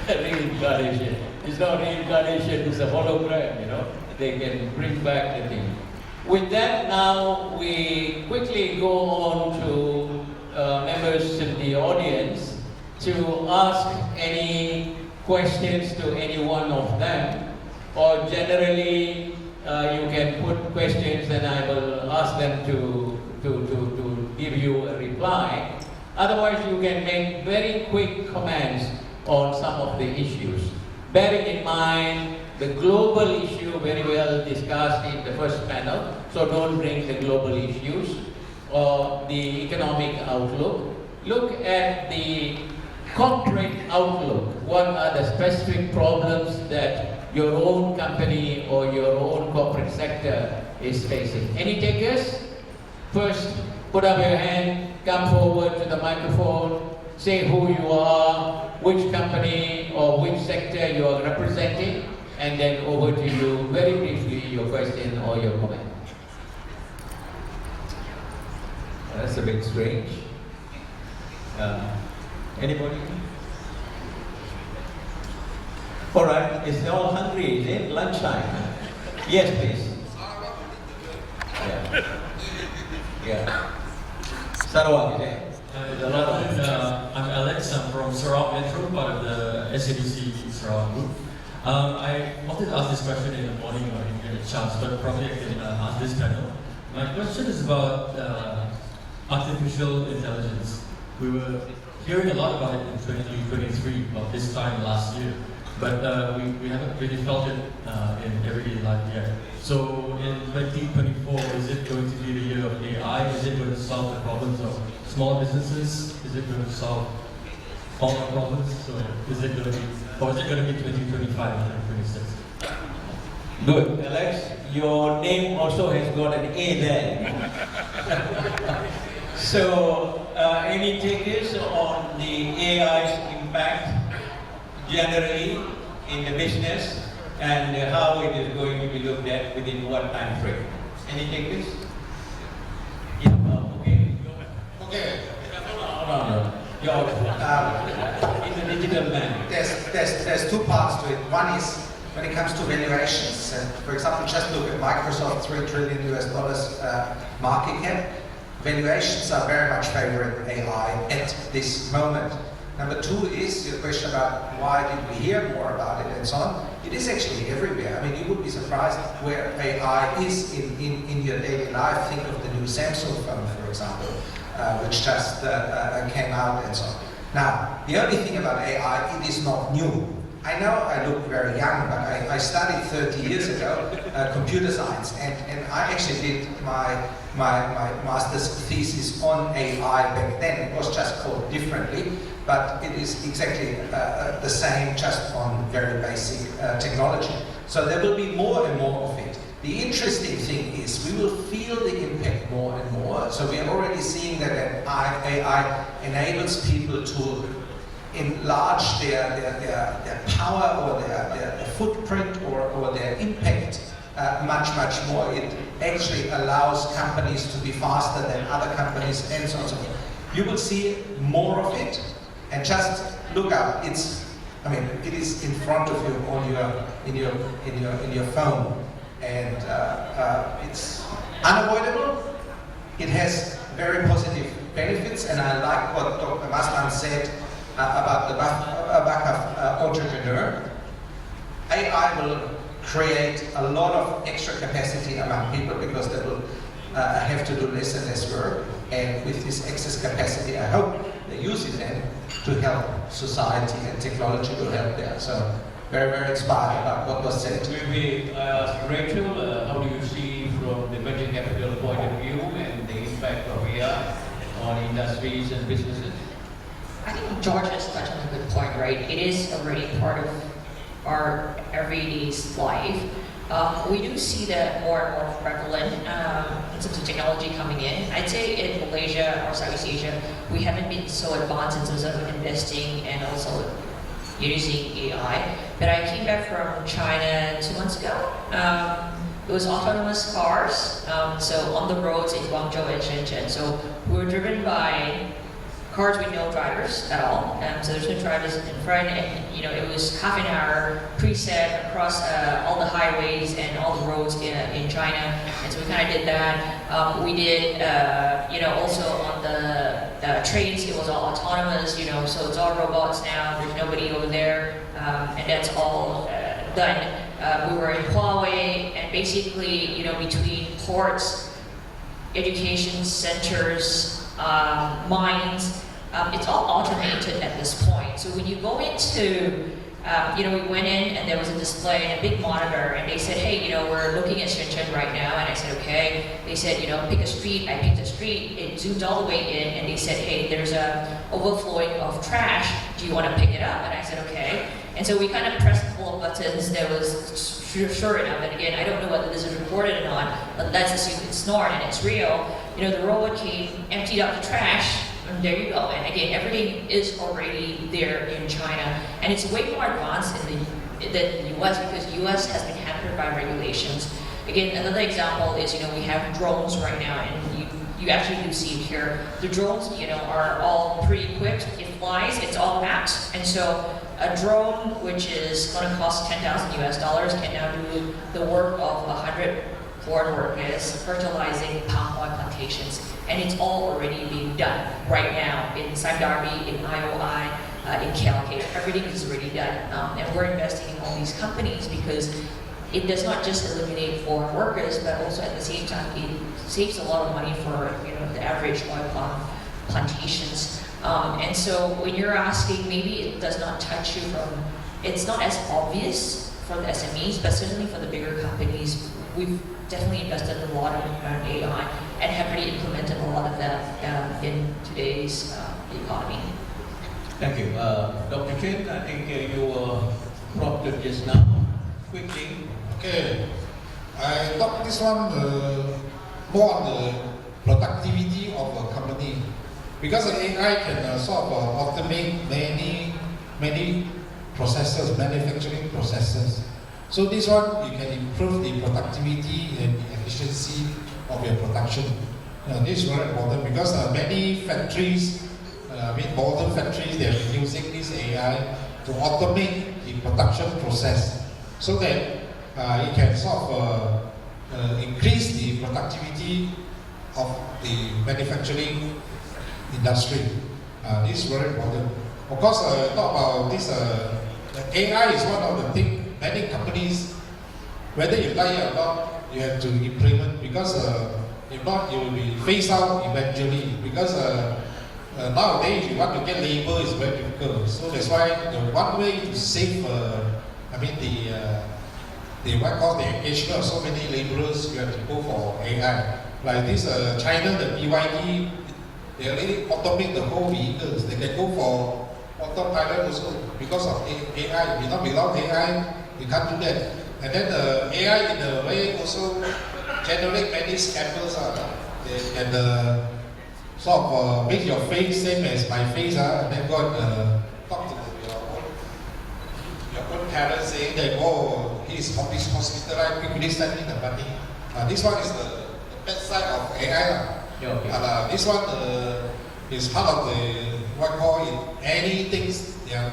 Reincarnation. It's not reincarnation, it's a hologram, you know. They can bring back the thing. With that, now we quickly go on to members in the audience to ask any questions to any one of them, or generally you can put questions and I will ask them to give you a reply. Otherwise, you can make very quick comments on some of the issues. Bearing in mind the global issue very well discussed in the first panel, so don't bring the global issues or the economic outlook. Look at the corporate outlook. What are the specific problems that your own company or your own corporate sector is facing? Any takers? First, put up your hand, come forward to the microphone, say who you are, which company or which sector you are representing, and then over to you, very briefly, your question or your comment. That's a bit strange. Anybody? All right, it's all hungry, is it? Lunchtime. Yes, please. Yeah. Sarawak, is it? I'm Alex. I'm from Sarawak Metro, part of the SADC Sarawak group. I wanted to ask this question in the morning when I didn't get a chance, but probably I can ask this panel. My question is about artificial intelligence. We were hearing a lot about it in 2023, about this time last year, but we haven't really felt it in everyday life yet. So in 2024, is it going to be the year of AI? Is it going to solve the problems of small businesses? Is it going to solve all our problems? So is it going to be, or is it going to be 2025 and 2026? Good. Alex, your name also has got an A there. So, any takers on the AI's impact generally in the business and how it is going to be looked at within what time frame? Any takers? Yeah, okay. Okay. No. In the digital man. There's two parts to it. One is when it comes to valuations. For example, just look at Microsoft, $3 trillion market cap. Valuations are very much favoring AI at this moment. Number two is your question about why did we hear more about it and so on. It is actually everywhere. I mean, you would be surprised where AI is in your daily life. Think of the new Samsung phone, for example, which just came out and so on. Now, the only thing about AI, it is not new. I know I look very young, but I studied 30 years ago computer science, and I actually did my master's thesis on AI back then. It was just called differently, but it is exactly the same, just on very basic technology. So there will be more and more of it. The interesting thing is we will feel the impact more and more. So we are already seeing that AI enables people to enlarge their power or their footprint or their impact much more. It actually allows companies to be faster than other companies and so on and so forth. You will see more of it, and just look up. It is in front of you in your phone, and it's unavoidable. It has very positive benefits, and I like what Dr. Maslan said about the back of entrepreneur. AI will create a lot of extra capacity among people because they will have to do less and less work. And with this excess capacity, I hope they use it then to help society, and technology will help there. So very, very inspired about what was said. Maybe Rachel, how do you see from the venture capital point of view and the impact of AI on industries and businesses? I think George has touched on a good point, right? It is already part of our everyday life. We do see that more and more prevalent in terms of technology coming in. I'd say in Malaysia or Southeast Asia, we haven't been so advanced in terms of investing and also using AI. But I came back from China 2 months ago. It was autonomous cars, so on the roads in Guangzhou and Shenzhen. So we were driven by cars with no drivers at all. So there's no drivers in front, and it was half an hour preset across all the highways and all the roads in China. And so we kind of did that. We did, also on the trains, it was all autonomous, so it's all robots now. There's nobody over there, and that's all done. We were in Huawei, and basically, between ports, education centers, mines, it's all automated at this point. So when you go into, we went in and there was a display and a big monitor, and they said, hey, we're looking at Shenzhen right now, and I said, okay. They said, pick a street. I picked a street. It zoomed all the way in, and they said, hey, there's a overflowing of trash. Do you want to pick it up? And I said, okay. And so we kind of pressed a couple of buttons. There was sure enough, and again, I don't know whether this is recorded or not, but let's assume it's not and it's real. The robot came, emptied out the trash, and there you go. And again, everything is already there in China, and it's way more advanced than the US because the US has been hampered by regulations. Again, another example is we have drones right now, and you actually do see it here. The drones, are all pretty equipped. It flies. It's all mapped, and so a drone, which is going to cost $10,000 can now do the work of 100 foreign workers fertilizing palm oil plantations, and it's all already being done right now in Saidarbi, in IOI, in KLK. Everything is already done, and we're investing in all these companies because it does not just eliminate foreign workers, but also at the same time it saves a lot of money for the average oil palm plantations. And so when you're asking, maybe it does not touch you it's not as obvious for the SMEs, but certainly for the bigger companies, we've definitely invested a lot in AI and have really implemented a lot of that in today's economy. Thank you. Dr. Chen, I think you were prompted just now. Quickly. Okay, I talk this one more on the productivity of a company. Because AI can sort of automate many processes, manufacturing processes. So this one, you can improve the productivity and the efficiency of your production. This is very important because many factories, modern factories, they are using this AI to automate the production process so that it can sort of increase the productivity of the manufacturing industry. This is very important. Of course, talk about this, AI is one of the things many companies, whether you like it or not, you have to implement because if not, you will be phased out eventually. Because nowadays, you want to get labor is very difficult. So that's why the one way to save, the what called the engagement of so many laborers, you have to go for AI. Like this, China, the BYD, they already automate the whole vehicles. They can go for autopilot also because of AI. Without AI, you can't do that. And then the AI in a way also generate many scammers. They can sort of make your face same as my face, and then go and talk to your own parents saying that, oh, he's hospitalized, quickly send me the money. This one is the bad side of AI. Okay. This one is part of the what call it any things. There are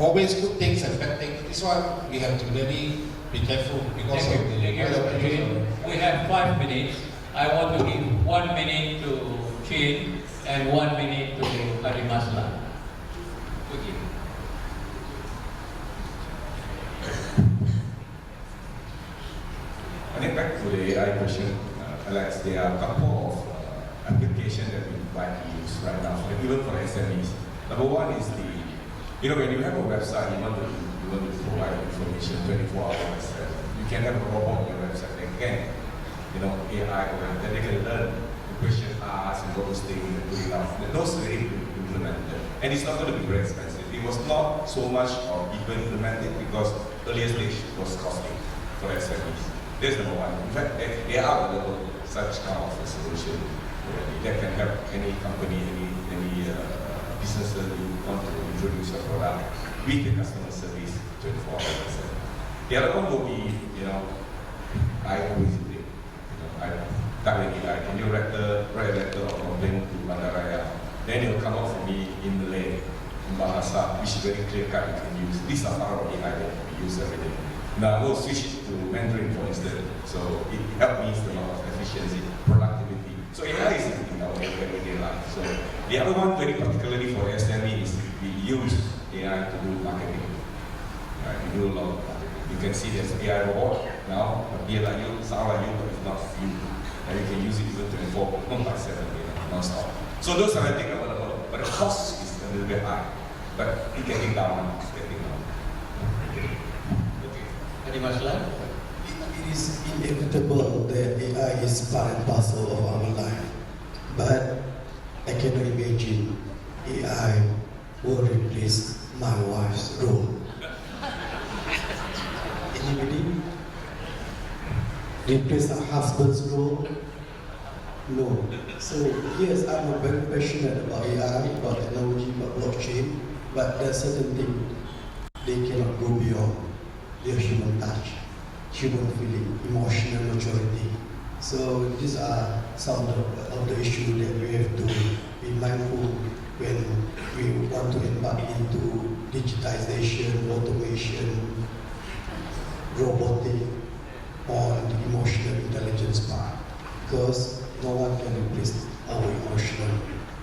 always good things and bad things. This one we have to really be careful because of the Thank we have 5 minutes. I want to give 1 minute to Chin and 1 minute to Kadimasla. question, Alex, there are a couple of applications that we widely use right now, even for SMEs. Number one is when you have a website, you want to provide information 24 hours. You can have a robot on your website that can, AI or that they can learn the question asked and those things and do it out. Those are really implemented. And it's not going to be very expensive. It was not so much of even implemented because earlier stage was costly for SMEs. That's number one. In fact, there are available such kind of a solution that can help any company, any business that you want to introduce a product with the customer service 24 hours. The other one will be, I always think, can you write a letter or complaint to Bandaraya? Then it will come out for me in Malay, in Bahasa, which is very clear cut you can use. These are part of AI that we use every day. Now I will switch it to Mandarin for instance. So it helps me a lot of efficiency, productivity. So AI is in our everyday life. So the other one, very particularly for SME, is we use AI to do marketing. Right? We do a lot of marketing. You can see there's AI robot now, appear like you, sound like you, but it's not you. And you can use it even 24/7, non-stop. So those are the things available, but the cost is a little bit high. But it's getting down now. It's getting down. Okay. Any much left? It is inevitable that AI is part and parcel of our life. But I cannot imagine AI will replace my wife's role. Anybody? Replace a husband's role? No. So yes, I'm very passionate about AI, about technology, about blockchain, but there are certain things they cannot go beyond their human touch, human feeling, emotional maturity. So these are some of the issues that we have to be mindful when we want to embark into digitization, automation, robotic, on the emotional intelligence part. Because no one can replace our emotional,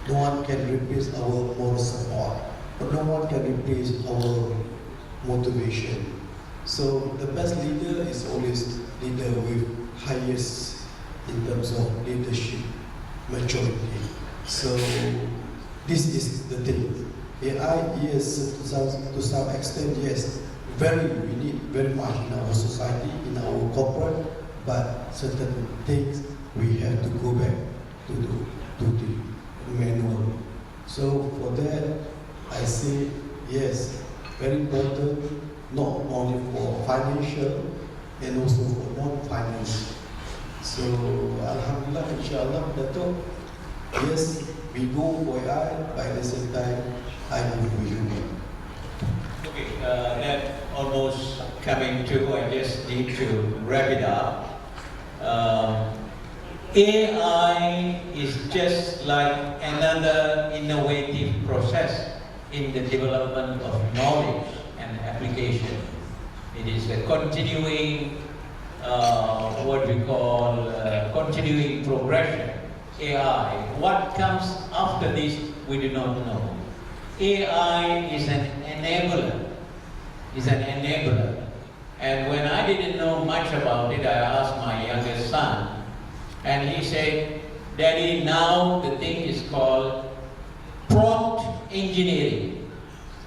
no one can replace our moral support, but no one can replace our motivation. So the best leader is always leader with highest in terms of leadership maturity. So this is the thing. AI is to some extent, yes, we need very much in our society, in our corporate, but certain things we have to go back to the manual. So for that, I say yes, very important, not only for financial and also for non-financial. So Alhamdulillah, inshallah, Dato', yes, we go for AI, but at the same time, I move for human. Okay, that almost coming to, I just need to wrap it up. AI is just like another innovative process in the development of knowledge and application. It is a continuing, what we call continuing progression. AI. What comes after this, we do not know. AI is an enabler. And when I didn't know much about it, I asked my youngest son, and he said, Daddy, now the thing is called prompt engineering,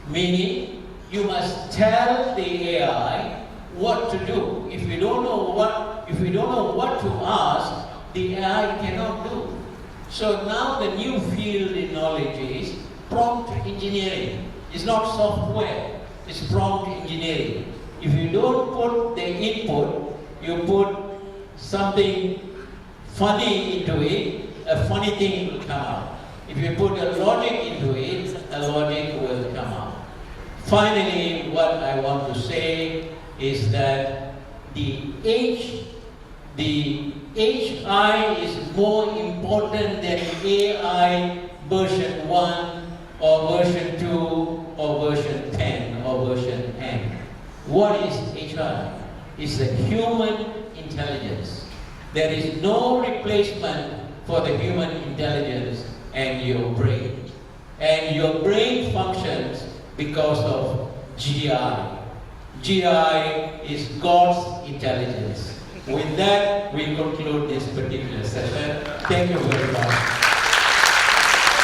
meaning you must tell the AI what to do. If you don't know what to ask, the AI cannot do. So now the new field in knowledge is prompt engineering. It's not software, it's prompt engineering. If you don't put the input, you put something funny into it, a funny thing will come out. If you put a logic into it, a logic will come out. Finally, what I want to say is that the HI is more important than AI version 1 or version 2 or version 10 or version N. What is HI? It's the human intelligence. There is no replacement for the human intelligence and your brain. And your brain functions because of GI. GI is God's intelligence. With that, we conclude this particular session. Thank you very much.